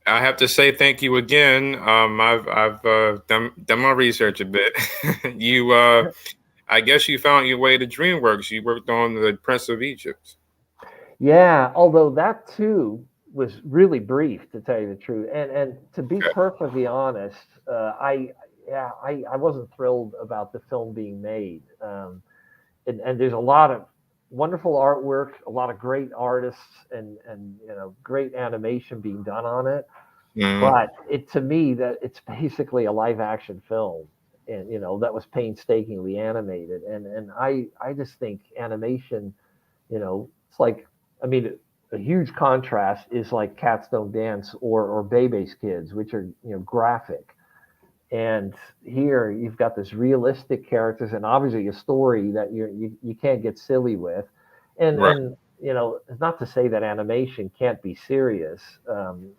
I have to say thank you again. I've done my research a bit. You I guess you found your way to DreamWorks. You worked on the Prince of Egypt. yeah, although that too was really brief, to tell you the truth, and to be Okay. perfectly honest, I wasn't thrilled about the film being made. And there's a lot of wonderful artwork, a lot of great artists, and great animation being done on it. Mhm. But it to me that it's basically a live action film, and that was painstakingly animated. And I just think animation, it's like, I mean, a huge contrast is like Cats Don't Dance or Bebe's Kids, which are graphic. And here you've got this realistic characters and obviously a story that you can't get silly with. Right. And not to say that animation can't be serious. And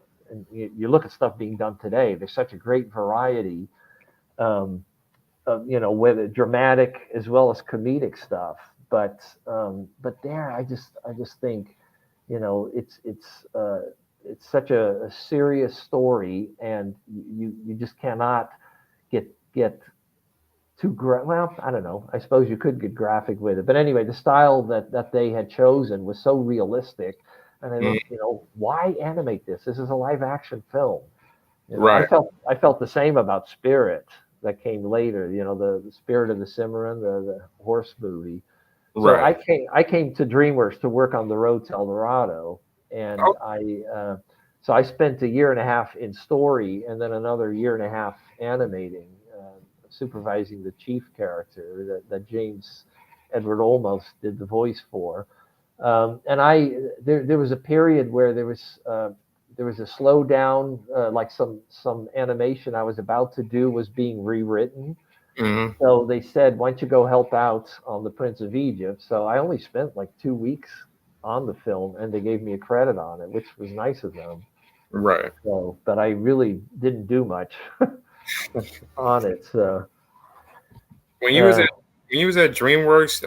you look at stuff being done today. There's such a great variety, um, of whether dramatic as well as comedic stuff. But there, I just think, it's such a serious story, and you just cannot get well, I don't know. I suppose you could get graphic with it, but anyway, the style that they had chosen was so realistic, and I Mm, think, why animate this? This is a live action film. I right. felt the same about Spirit that came later. The Spirit of the Cimarron, the horse movie. So Right. I came to DreamWorks to work on The Road to El Dorado, and Oh, I spent a year and a half in story, and then another year and a half animating, supervising the chief character that James Edward Olmos did the voice for. And there was a period where there was a slowdown, like some animation I was about to do was being rewritten. mhm. So they said, "Why don't you go help out on the Prince of Egypt?" So I only spent like 2 weeks on the film, and they gave me a credit on it, which was nice of them. Right. So, but I really didn't do much on it. So, When you was uh, at DreamWorks,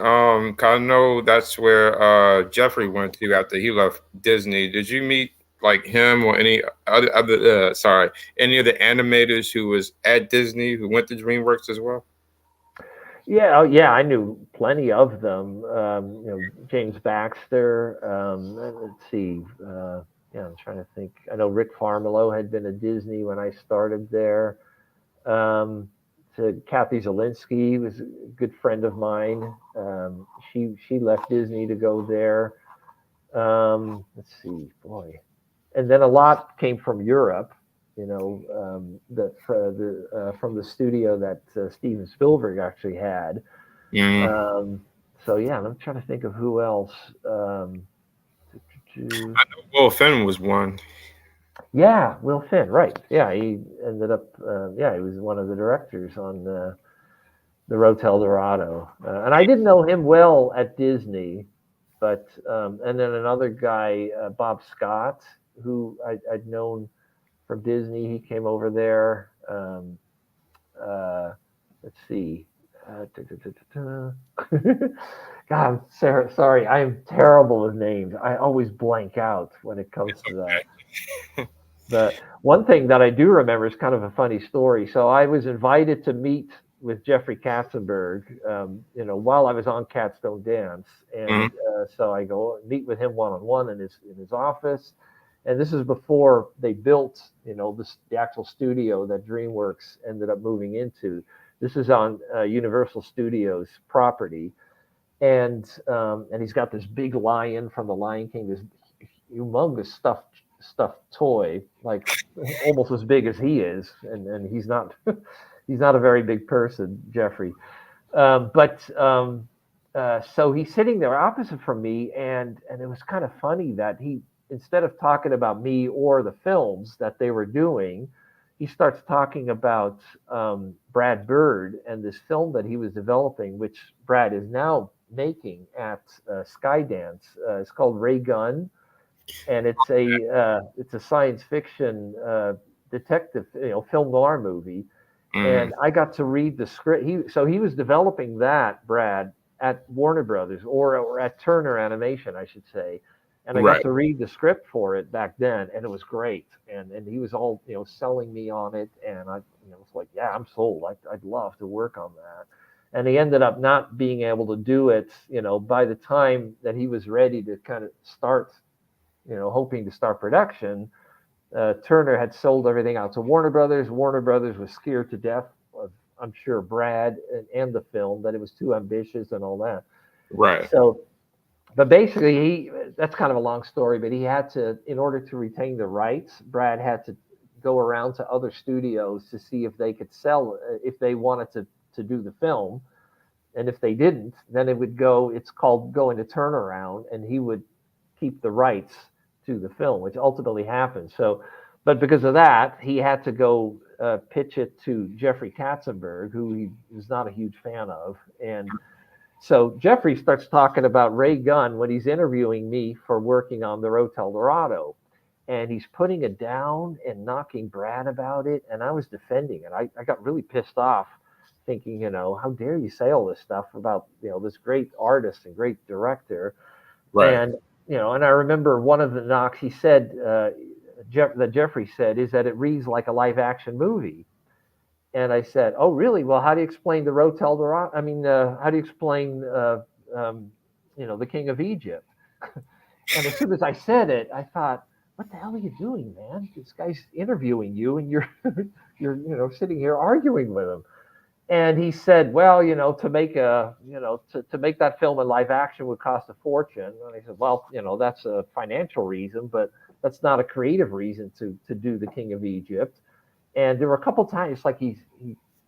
'cause I know that's where Jeffrey went to after he left Disney. Did you meet like him or any other sorry, any of the animators who was at Disney who went to DreamWorks as well? yeah, oh, yeah, I knew plenty of them. James Baxter. Let's see. Yeah, I'm trying to think. I know Rick Farmelo had been at Disney when I started there. Um, to Kathy Zielinski was a good friend of mine. She left Disney to go there. Let's see, boy, and then a lot came from Europe. From the studio that Steven Spielberg actually had. Mm, Um, so yeah, I'm trying to think of who else. Um, Will Finn was one. yeah, Will Finn, right? Yeah, he ended up. Yeah, he was one of the directors on the Road to El Dorado, and I didn't know him well at Disney, but and then another guy, Bob Scott, who I'd known from Disney. He came over there. Uh, let's see. God, sorry, I am terrible with names. I always blank out when it comes to that. The one thing that I do remember is kind of a funny story. So I was invited to meet with Jeffrey Katzenberg, while I was on Cats Don't Dance, Mhm. and so I go meet with him one on one in his office, and this is before they built, the actual studio that DreamWorks ended up moving into. This is on Universal Studios property, and he's got this big lion from the Lion King, this humongous stuffed toy, like almost as big as he is, and he's not he's not a very big person, Jeffrey. But so he's sitting there opposite from me, and it was kind of funny that he, instead of talking about me or the films that they were doing, he starts talking about Brad Bird and this film that he was developing, which Brad is now making at Skydance. It's called Ray Gun, and it's a science fiction detective, film noir movie. Mm, And I got to read the script. He was developing that, Brad, at Warner Brothers, or at Turner Animation, I should say. And I got right. to read the script for it back then, and it was great. And he was all selling me on it, and I was like, yeah, I'm sold. I'd love to work on that. And he ended up not being able to do it. By the time that he was ready to kind of start, hoping to start production, Turner had sold everything out to Warner Brothers. Warner Brothers was scared to death of, I'm sure, Brad and the film, that it was too ambitious and all that. Right. So, but basically, that's kind of a long story, but he had to, in order to retain the rights, Brad had to go around to other studios to see if they could sell, if they wanted to do the film. And if they didn't, then it would go, it's called going to turnaround, and he would keep the rights to the film, which ultimately happened. So, but because of that, he had to go pitch it to Jeffrey Katzenberg, who he was not a huge fan of. And so Jeffrey starts talking about Ray Gunn when he's interviewing me for working on the Rotel Dorado. And he's putting it down and knocking Brad about it. And I was defending it. I got really pissed off, thinking, how dare you say all this stuff about, this great artist and great director. Right. And, and I remember one of the knocks he said, that Jeffrey said, is that it reads like a live action movie. And I said, oh, really? Well, how do you explain the Rotel Dorado? I mean, how do you explain, the King of Egypt? And as soon as I said it, I thought, what the hell are you doing, man? This guy's interviewing you, and you're, you're, sitting here arguing with him. And he said, well, to make to make that film in live action would cost a fortune. And I said, well, that's a financial reason, but that's not a creative reason to do the King of Egypt. And there were a couple times like he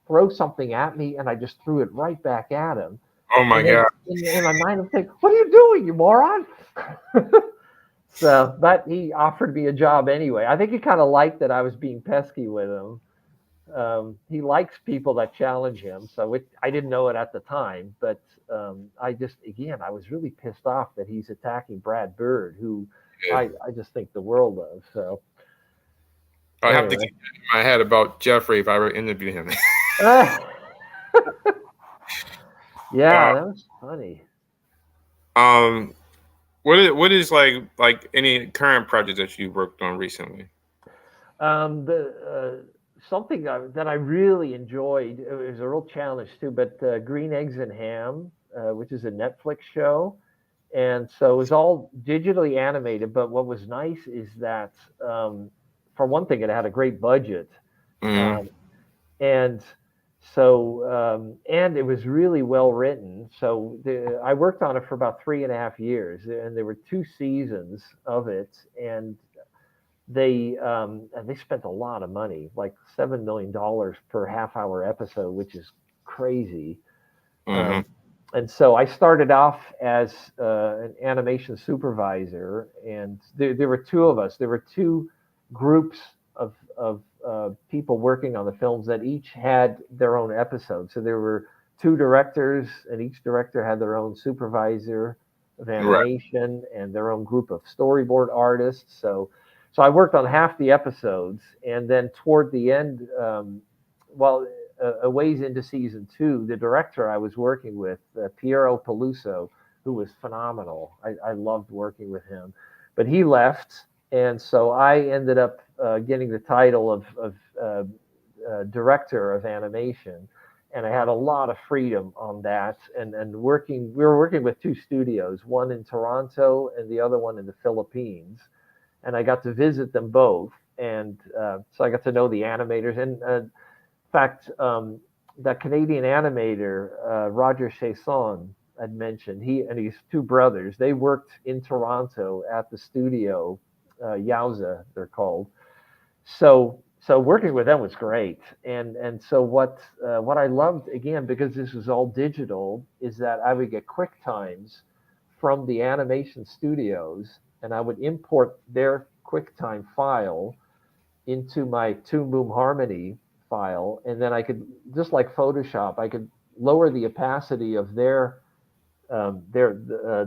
throws something at me, and I just threw it right back at him. Oh my God! In my mind, I'm thinking, what are you doing, you moron? So, but he offered me a job anyway. I think he kind of liked that I was being pesky with him. He likes people that challenge him. So I didn't know it at the time, but I was really pissed off that he's attacking Brad Bird, who I just think the world of. So I have to keep in my head about Jeffrey if I ever interview him. Yeah, that was funny. What is like any current project that you worked on recently? Something that I really enjoyed. It was a real challenge too, but Green Eggs and Ham, which is a Netflix show, and so it was all digitally animated. But what was nice is that, for one thing, it had a great budget, and so and it was really well written. So I worked on it for about 3.5 years, and there were 2 seasons of it, and they spent a lot of money, like $7 million per half-hour episode, which is crazy. And so I started off as an animation supervisor, and there were 2 of us. There were 2 groups of people working on the films that each had their own episode. So there were 2 directors, and each director had their own supervisor of animation and their own group of storyboard artists. So I worked on half the episodes, and then toward the end, a ways into season 2, the director I was working with, Piero Peluso, who was phenomenal. I loved working with him, but he left, and so I ended up getting the title of director of animation, and I had a lot of freedom on that. And we were working with 2 studios, one in Toronto and the other one in the Philippines. And I got to visit them both, and so I got to know the animators. And in fact, that Canadian animator, Roger Chasson, had mentioned, he and his 2 brothers, they worked in Toronto at the studio, Yowza, they're called. So working with them was great. And so what I loved, again, because this was all digital, is that I would get quick times from the animation studios, and I would import their QuickTime file into my Toon Boom Harmony file, and then I could, just like Photoshop, I could lower the opacity of the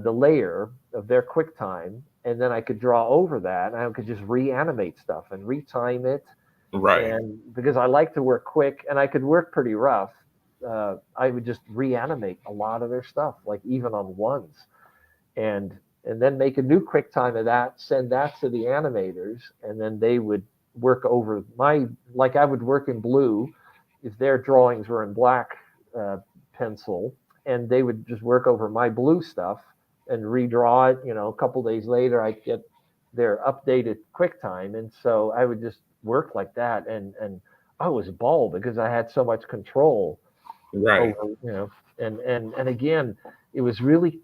layer of their QuickTime, and then I could draw over that, and I could just reanimate stuff and retime it. Right. And because I like to work quick, and I could work pretty rough, I would just reanimate a lot of their stuff, like even on ones, and then make a new QuickTime of that, send that to the animators, and then they would work over like I would work in blue if their drawings were in black pencil, and they would just work over my blue stuff and redraw it. A couple days later, I'd get their updated QuickTime, and so I would just work like that, and I was a ball because I had so much control. Right. over, and again, it was really,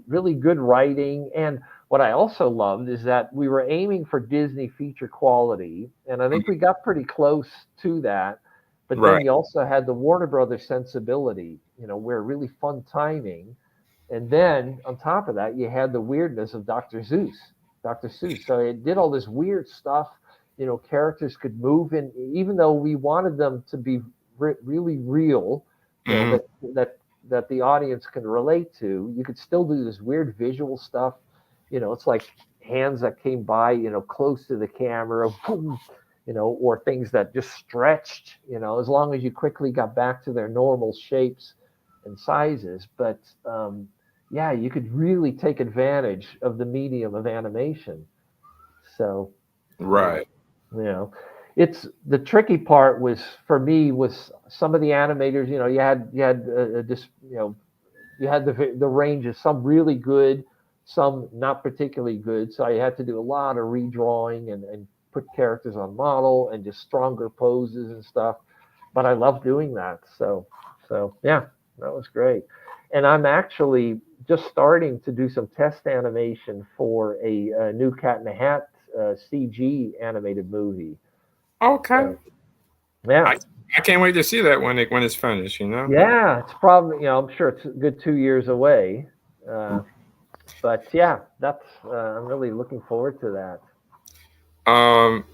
really good writing. And what I also loved is that we were aiming for Disney feature quality, and I think we got pretty close to that. But then Right. you also had the Warner Brothers sensibility, where really fun timing. And then on top of that, you had the weirdness of Dr. Seuss. So it did all this weird stuff. Characters could move in, even though we wanted them to be really real, Mhm. that the audience can relate to. You could still do this weird visual stuff. It's like hands that came by, close to the camera, boom, or things that just stretched, as long as you quickly got back to their normal shapes and sizes. But yeah, you could really take advantage of the medium of animation. So, uh, Right. you know, it's the tricky part was for me was some of the animators. You had the range of some really good, some not particularly good. So I had to do a lot of redrawing and put characters on model and just stronger poses and stuff. But I love doing that. So yeah, that was great. And I'm actually just starting to do some test animation for a new Cat in the Hat CG animated movie. Okay. So yeah, I I can't wait to see that when it's finished. yeah, it's probably I'm sure it's a good 2 years away. Uh, but yeah, that's I'm really looking forward to that. Um,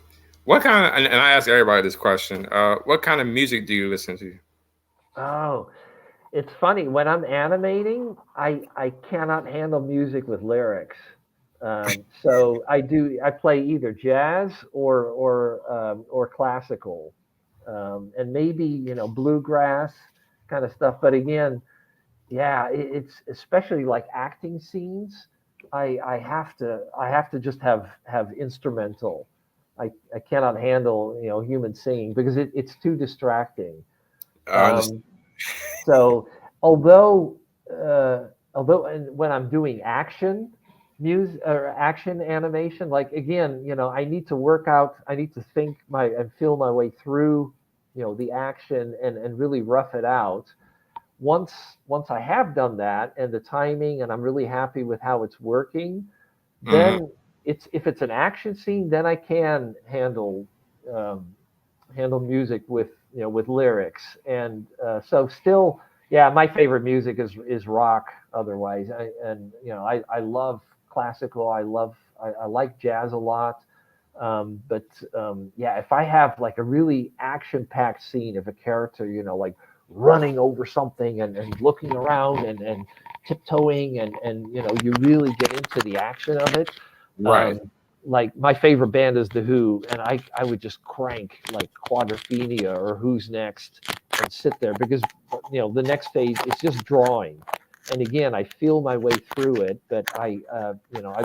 what kind of and I ask everybody this question. What kind of music do you listen to? Oh, it's funny when I'm animating, I cannot handle music with lyrics. So I play either jazz or classical, and maybe bluegrass kind of stuff. But again, yeah, it's especially like acting scenes. I have to just have instrumental. I cannot handle human singing because it's too distracting. I understand. Um, so although uh, although and when I'm doing action music or action animation, like again, I need to work out. I need to think my and feel my way through, the action and really rough it out. Once once I have done that and the timing and I'm really happy with how it's working, Hmm. then it's if it's an action scene, then I can um, handle music with with lyrics. And so still, yeah, my favorite music is rock. Otherwise, I love classical. I like jazz a lot. But yeah, if I have like a really action-packed scene of a character, like running over something and looking around and tiptoeing and you really get into the action of it. Right. Um, like my favorite band is The Who, and I would just crank like Quadrophenia or Who's Next and sit there because the next phase is just drawing. And again, I feel my way through it, but I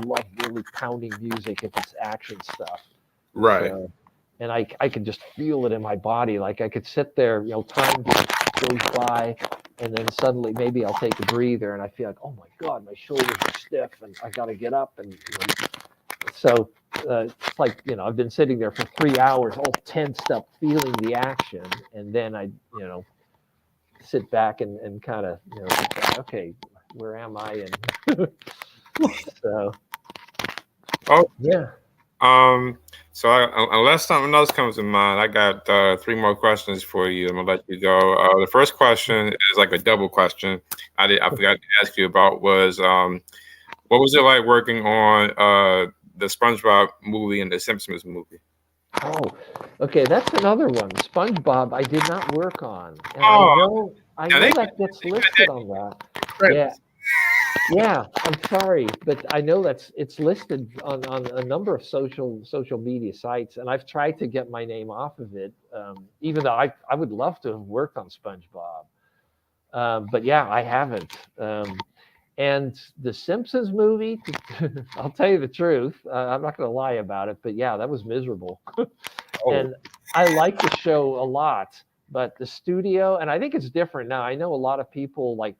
love really pounding music if it's action stuff. Right. So, and I could just feel it in my body. Like I could sit there, time just goes by, and then suddenly maybe I'll take a breather, and I feel like, oh my god, my shoulders are stiff, and I got to get up, and so it's like I've been sitting there for 3 hours, all tensed up, feeling the action, and then I sit back and kind of okay, where am I? And so Oh, yeah. so unless something else comes to mind, I got three more questions for you. I'm gonna let you go. The first question is like a double question. I forgot to ask you about was what was it like working on the SpongeBob movie and the Simpsons movie? Oh, okay. That's another one. SpongeBob, I did not work on, and I Oh, know I yeah, know that gets they got listed on that. Yeah, credits. yeah. I'm sorry, but I know it's listed on a number of social media sites, and I've tried to get my name off of it, even though I would love to have worked on SpongeBob. But yeah, I haven't. And the Simpsons movie, I'll tell you the truth. I'm not going to lie about it, but yeah, that was miserable. Oh, And I like the show a lot, but the studio, and I think it's different now. I know a lot of people like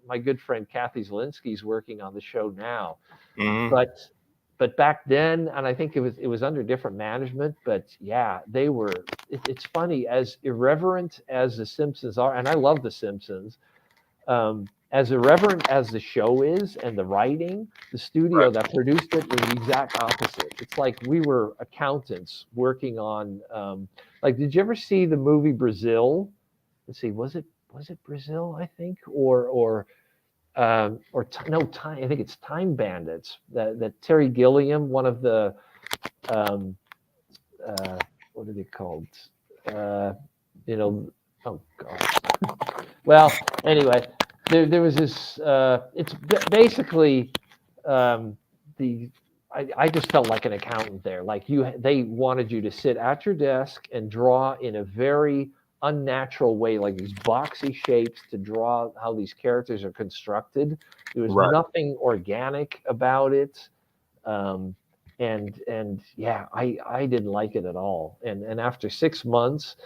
my good friend Kathy Zielinski's working on the show now, hmm but but back then, and I think it was under different management, but yeah, they were. It's funny, as irreverent as the Simpsons are, and I love the Simpsons. As irreverent as the show is and the writing, the studio that produced it was the exact opposite. It's like we were accountants working on. Like, did you ever see the movie Brazil? Let's see, was it Brazil? I think, no, time. I think it's Time Bandits. That Terry Gilliam, one of the um, what are they called? You know, oh god. Well, anyway, there was this. It's basically the. I just felt like an accountant there. Like they wanted you to sit at your desk and draw in a very unnatural way, like these boxy shapes to draw how these characters are constructed. There was nothing organic about it. And yeah, I didn't like it at all. And after 6 months,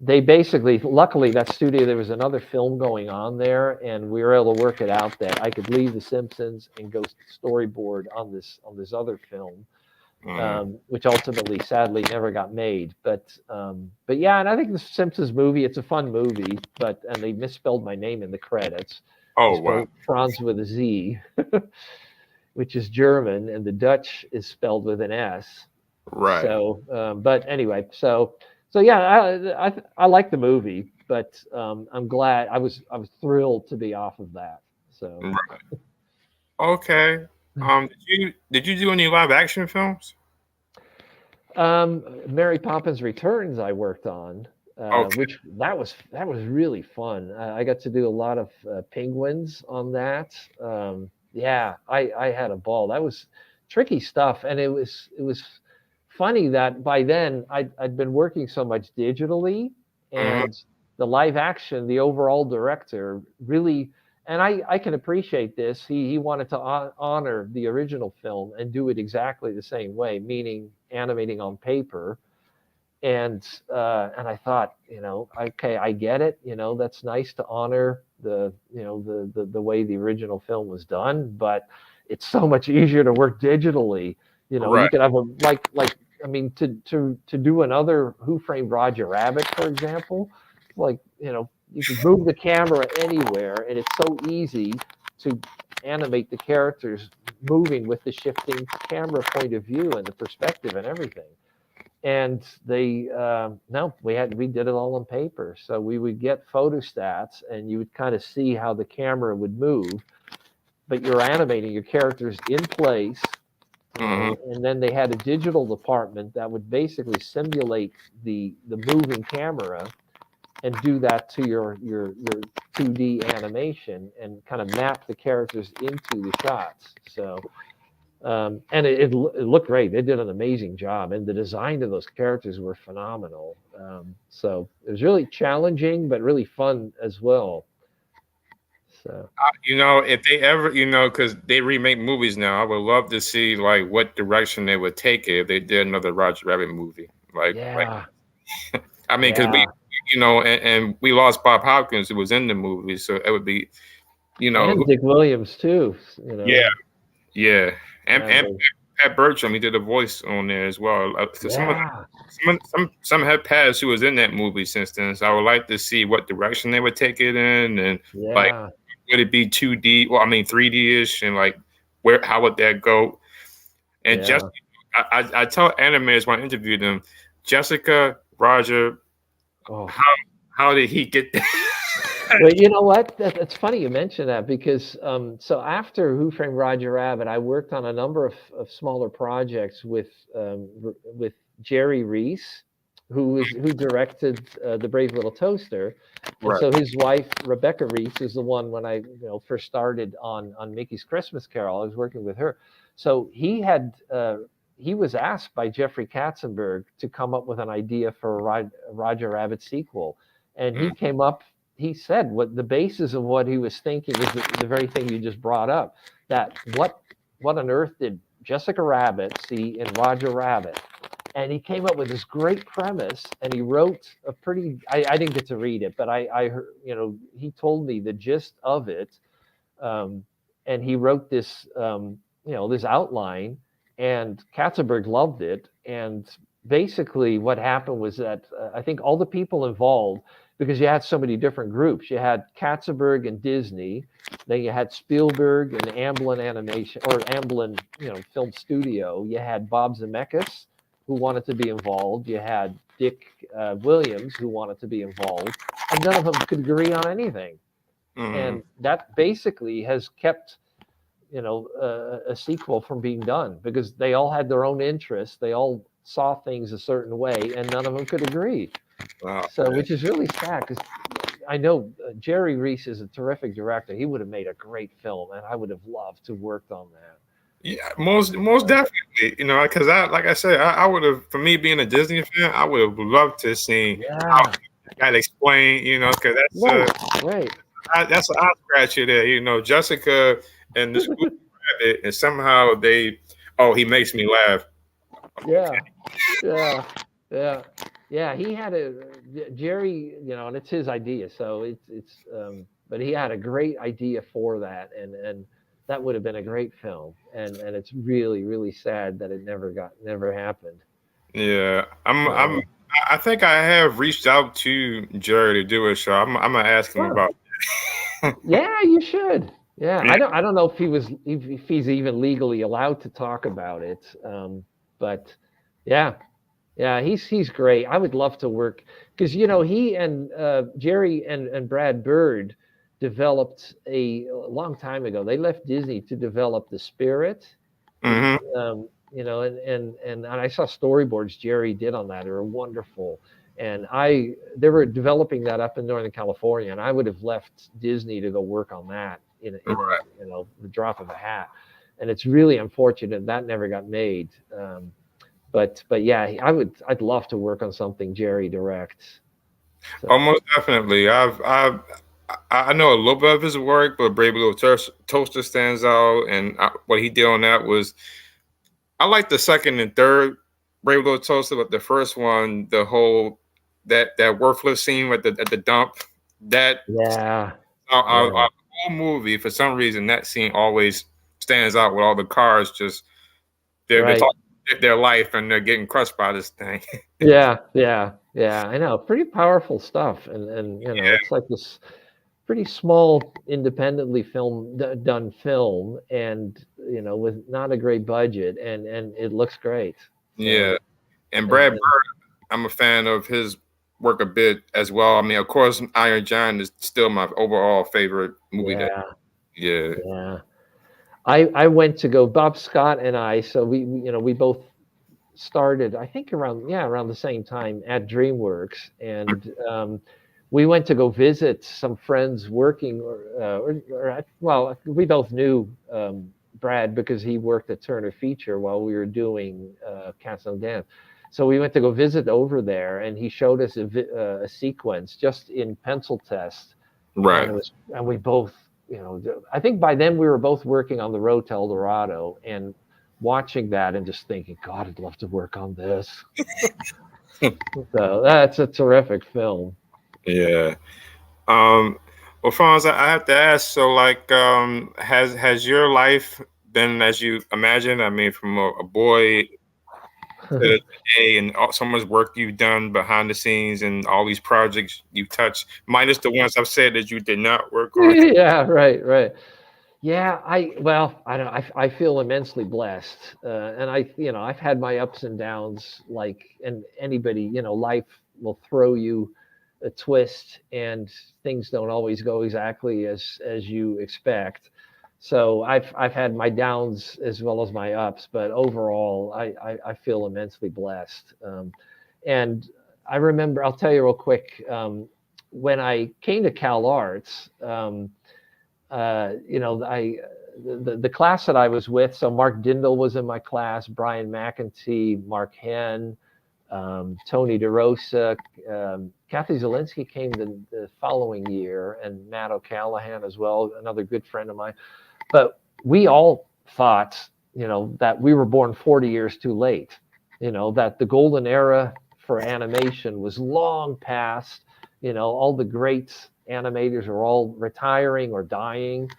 they basically, luckily that studio, there was another film going on there, and we were able to work it out that I could leave The Simpsons and go storyboard on this other film, which ultimately, sadly, never got made. But yeah, and I think The Simpsons movie, it's a fun movie, and they misspelled my name in the credits. Oh, wow. Frans with a Z, which is German, and the Dutch is spelled with an S. Right. So, but anyway, so yeah, I like the movie, but I'm glad I was thrilled to be off of that. So. Right. Okay. Did you do any live action films? Mary Poppins Returns I worked on, which that was really fun. I got to do a lot of penguins on that. Yeah, I had a ball. That was tricky stuff, and it was funny that by then I'd been working so much digitally, and the live action, the overall director really, and I can appreciate this. He wanted to honor the original film and do it exactly the same way, meaning animating on paper. And I thought, okay, I get it. That's nice to honor the way the original film was done, but it's so much easier to work digitally. You could have to do another Who Framed Roger Rabbit, for example, like, you can move the camera anywhere, and it's so easy to animate the characters moving with the shifting camera point of view and the perspective and everything. And we did it all on paper. So we would get photostats, and you would kind of see how the camera would move, but you're animating your characters in place. And then they had a digital department that would basically simulate the moving camera and do that to your 2D animation and kind of map the characters into the shots. So. And it looked great. They did an amazing job, and the design of those characters were phenomenal. So it was really challenging, but really fun as well. So if they ever, because they remake movies now, I would love to see like what direction they would take it if they did another Roger Rabbit movie. I mean, because we, and we lost Bob Hopkins, who was in the movie, so it would be, and Dick Williams too. Yeah. And Pat Bertram, he did a voice on there as well. Some have passed who was in that movie since then. So I would like to see what direction they would take it in, and like, would it be 2D? Well, I mean 3D-ish, and like how would that go? And I tell animators when I interview them, Jessica, Roger, how did he get there? Well, you know what? That's funny you mentioned that, because so after Who Framed Roger Rabbit, I worked on a number of smaller projects with Jerry Reese, who directed The Brave Little Toaster. And so his wife Rebecca Reese is the one when I first started on Mickey's Christmas Carol. I was working with her. So he was asked by Jeffrey Katzenberg to come up with an idea for a Roger Rabbit sequel, and he came up. He said what the basis of what he was thinking is the very thing you just brought up, that what on earth did Jessica Rabbit see in Roger Rabbit? And he came up with this great premise, and he wrote a pretty, I didn't get to read it, but I heard, he told me the gist of it. And he wrote this this outline, and Katzenberg loved it. And basically what happened was that I think all the people involved, because you had so many different groups, you had Katzenberg and Disney, then you had Spielberg and Amblin Animation, or Amblin, Film Studio. You had Bob Zemeckis, who wanted to be involved. You had Dick Williams, who wanted to be involved, and none of them could agree on anything. And that basically has kept a sequel from being done, because they all had their own interests. They all saw things a certain way, and none of them could agree. Wow. So, which is really sad, because I know Jerry Reese is a terrific director. He would have made a great film, and I would have loved to worked on that. Yeah, most definitely. Because like I said, I would have, for me being a Disney fan, I would have loved to see how that explain. Because that's right. That's an eye scratcher there. Jessica and the school rabbit, and somehow he makes me laugh. Yeah. He had Jerry, and it's his idea, so it's but he had a great idea for that, and that would have been a great film, and it's really, really sad that it never happened. Yeah, I think I have reached out to Jerry to do it, so I'm gonna ask him about it. Yeah, you should. Yeah, I don't know if he's even legally allowed to talk about it, but yeah, he's great. I would love to work, because he and Jerry and Brad Bird developed a long time ago. They left Disney to develop The Spirit. And I saw storyboards Jerry did on that. They were wonderful. And they were developing that up in Northern California, and I would have left Disney to go work on that in the drop of a hat. And it's really unfortunate that never got made. But yeah, I'd love to work on something Jerry directs. So. Almost definitely. I know a little bit of his work, but Brave Little Toaster stands out, and what he did on that was, I like the second and third Brave Little Toaster, but the first one, the whole that worthless scene at the dump, that our whole movie, for some reason, that scene always stands out, with all the cars just they're talking their life, and they're getting crushed by this thing. Yeah. I know, pretty powerful stuff, and it's like this pretty small, independently done film, and with not a great budget, and it looks great. So, yeah, and Brad Bird, I'm a fan of his work a bit as well. I mean, of course, Iron Giant is still my overall favorite movie. Yeah. I went to go, Bob Scott and I, so we both started, I think around the same time at DreamWorks, and we went to go visit some friends working, we both knew Brad, because he worked at Turner Feature while we were doing Cats on Dance. So we went to go visit over there, and he showed us a sequence just in pencil test. Right. And we both, I think by then we were both working on The Road to El Dorado, and watching that and just thinking, God, I'd love to work on this. So that's a terrific film. Yeah. Well, Frans, I have to ask, so has your life been as you imagined? I mean, from a boy to today, and so much work you've done behind the scenes, and all these projects you've touched, minus the ones I've said that you did not work on. Yeah, right. Yeah, I feel immensely blessed, and I've had my ups and downs, and anybody, life will throw you a twist, and things don't always go exactly as you expect. So I've had my downs as well as my ups, but overall I feel immensely blessed. And I remember, I'll tell you real quick, when I came to Cal Arts, the class that I was with, so Mark Dindal was in my class, Brian McEntee, Mark Henn, Tony DeRosa, Kathy Zielinski came the following year, and Matt O'Callahan as well, another good friend of mine. But we all thought, that we were born 40 years too late, that the golden era for animation was long past, all the great animators are all retiring or dying.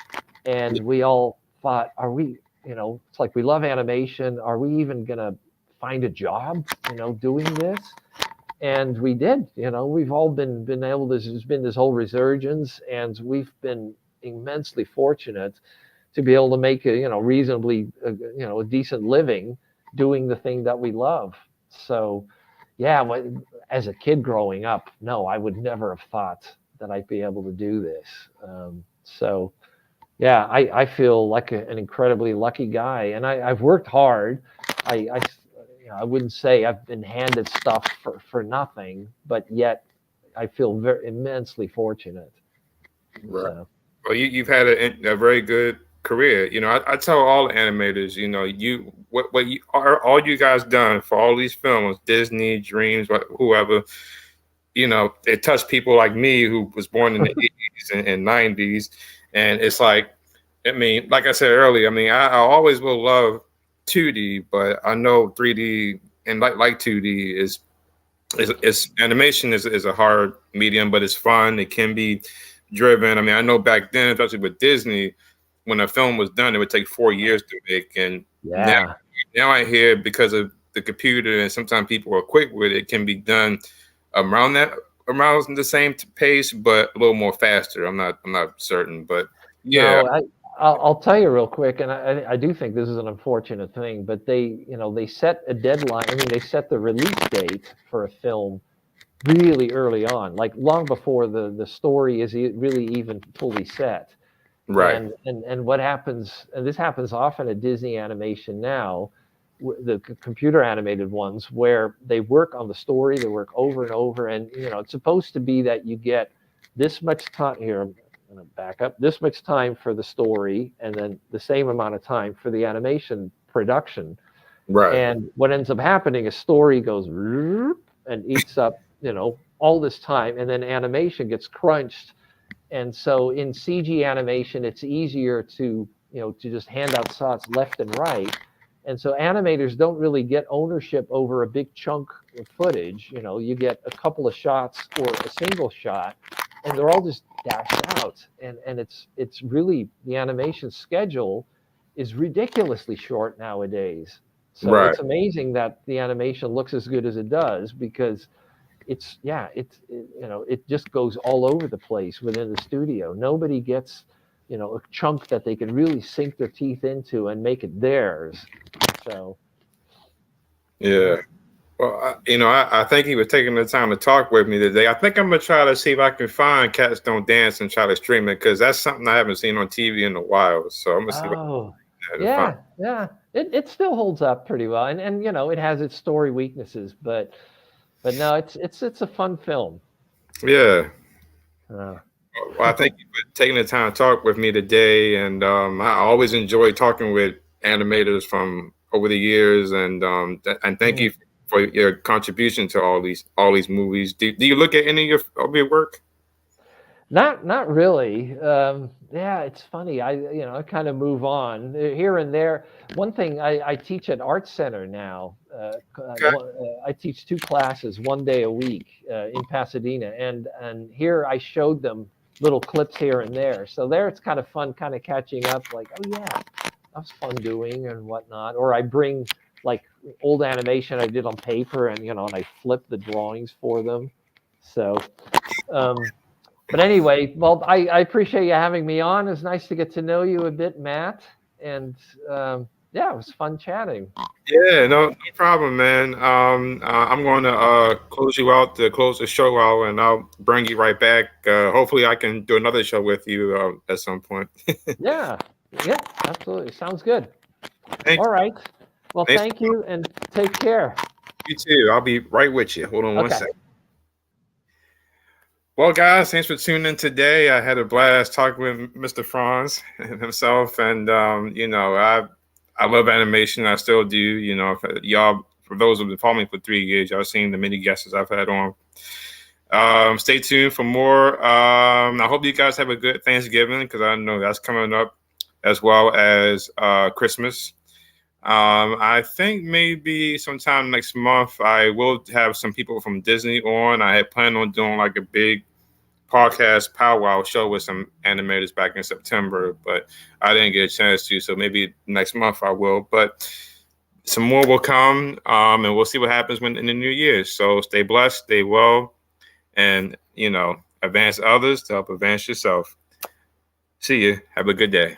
And we all thought, are we it's like we love animation. Are we even gonna find a job, doing this? And we did. We've all been able to. There's been this whole resurgence, and we've been immensely fortunate to be able to make a reasonably a decent living doing the thing that we love. So yeah, as a kid growing up, no, I would never have thought that I'd be able to do this. So yeah, I feel like an incredibly lucky guy, and I've worked hard. I wouldn't say I've been handed stuff for nothing, but yet I feel very immensely fortunate. Right. So. Well, you've had a very good career. I tell all animators, what you are, all you guys done for all these films, Disney, Dreams, whoever, it touched people like me who was born in the 80s and 90s. And it's like, like I said earlier, I always will love 2D, but I know 3D and like 2D is animation is a hard medium, but it's fun. It can be driven. I know back then, especially with Disney, when a film was done, it would take 4 years to make. And yeah, now I hear because of the computer and sometimes people are quick with it, it can be done around the same pace, but a little more faster. I'm not certain, but yeah. No, I'll tell you real quick, and I do think this is an unfortunate thing, but they set a deadline. They set the release date for a film really early on, like long before the story is really even fully set. Right. And what happens, and this happens often at Disney Animation now, the computer animated ones, where they work on the story, they work over and over, and it's supposed to be that you get this much time here. I'm going to back up, this much time for the story, and then the same amount of time for the animation production. Right. And what ends up happening is story goes and eats up, all this time, and then animation gets crunched. And so in CG animation, it's easier to just hand out shots left and right. And so animators don't really get ownership over a big chunk of footage. You get a couple of shots or a single shot, and they're all just dashed out. And it's really, the animation schedule is ridiculously short nowadays. So Right. It's amazing that the animation looks as good as it does, because it just goes all over the place within the studio. Nobody gets a chunk that they can really sink their teeth into and make it theirs. So yeah. Well, I thank you for taking the time to talk with me today. I think I'm gonna try to see if I can find Cats Don't Dance and try to stream it, because that's something I haven't seen on TV in a while. So I'm gonna see. Yeah, it still holds up pretty well, and it has its story weaknesses, but no, it's a fun film. Yeah. Well, I thank you for taking the time to talk with me today, and I always enjoy talking with animators from over the years, and thank you for your contribution to all these movies. Do you look at any of your work? Not really. Yeah, it's funny. I kind of move on here and there. One thing, I teach at Art Center now. I teach 2 classes 1 day a week in Pasadena, and here I showed them little clips here and there. So there, it's kind of fun, kind of catching up. Like, oh yeah, that was fun doing and whatnot. Or I bring like old animation I did on paper, and and I flip the drawings for them. So. But anyway, well, I appreciate you having me on. It's nice to get to know you a bit, Matt. And yeah, it was fun chatting. Yeah, no problem, man. I'm going to close the show out, and I'll bring you right back. Hopefully, I can do another show with you at some point. Yeah, absolutely. Sounds good. Thanks. All right. Well, thank you, and take care. You too. I'll be right with you. Hold on one second. Well, guys, thanks for tuning in today. I had a blast talking with Mr. Frans himself, and I love animation. I still do. Y'all, for those who've been following me for 3 years, y'all seen the many guests I've had on. Stay tuned for more. I hope you guys have a good Thanksgiving, because I know that's coming up, as well as Christmas. I think maybe sometime next month I will have some people from Disney on. I had planned on doing like a big podcast powwow show with some animators back in September, but I didn't get a chance to. So maybe next month I will. But some more will come, and we'll see what happens when in the new year. So stay blessed, stay well, and advance others to help advance yourself. See you. Have a good day.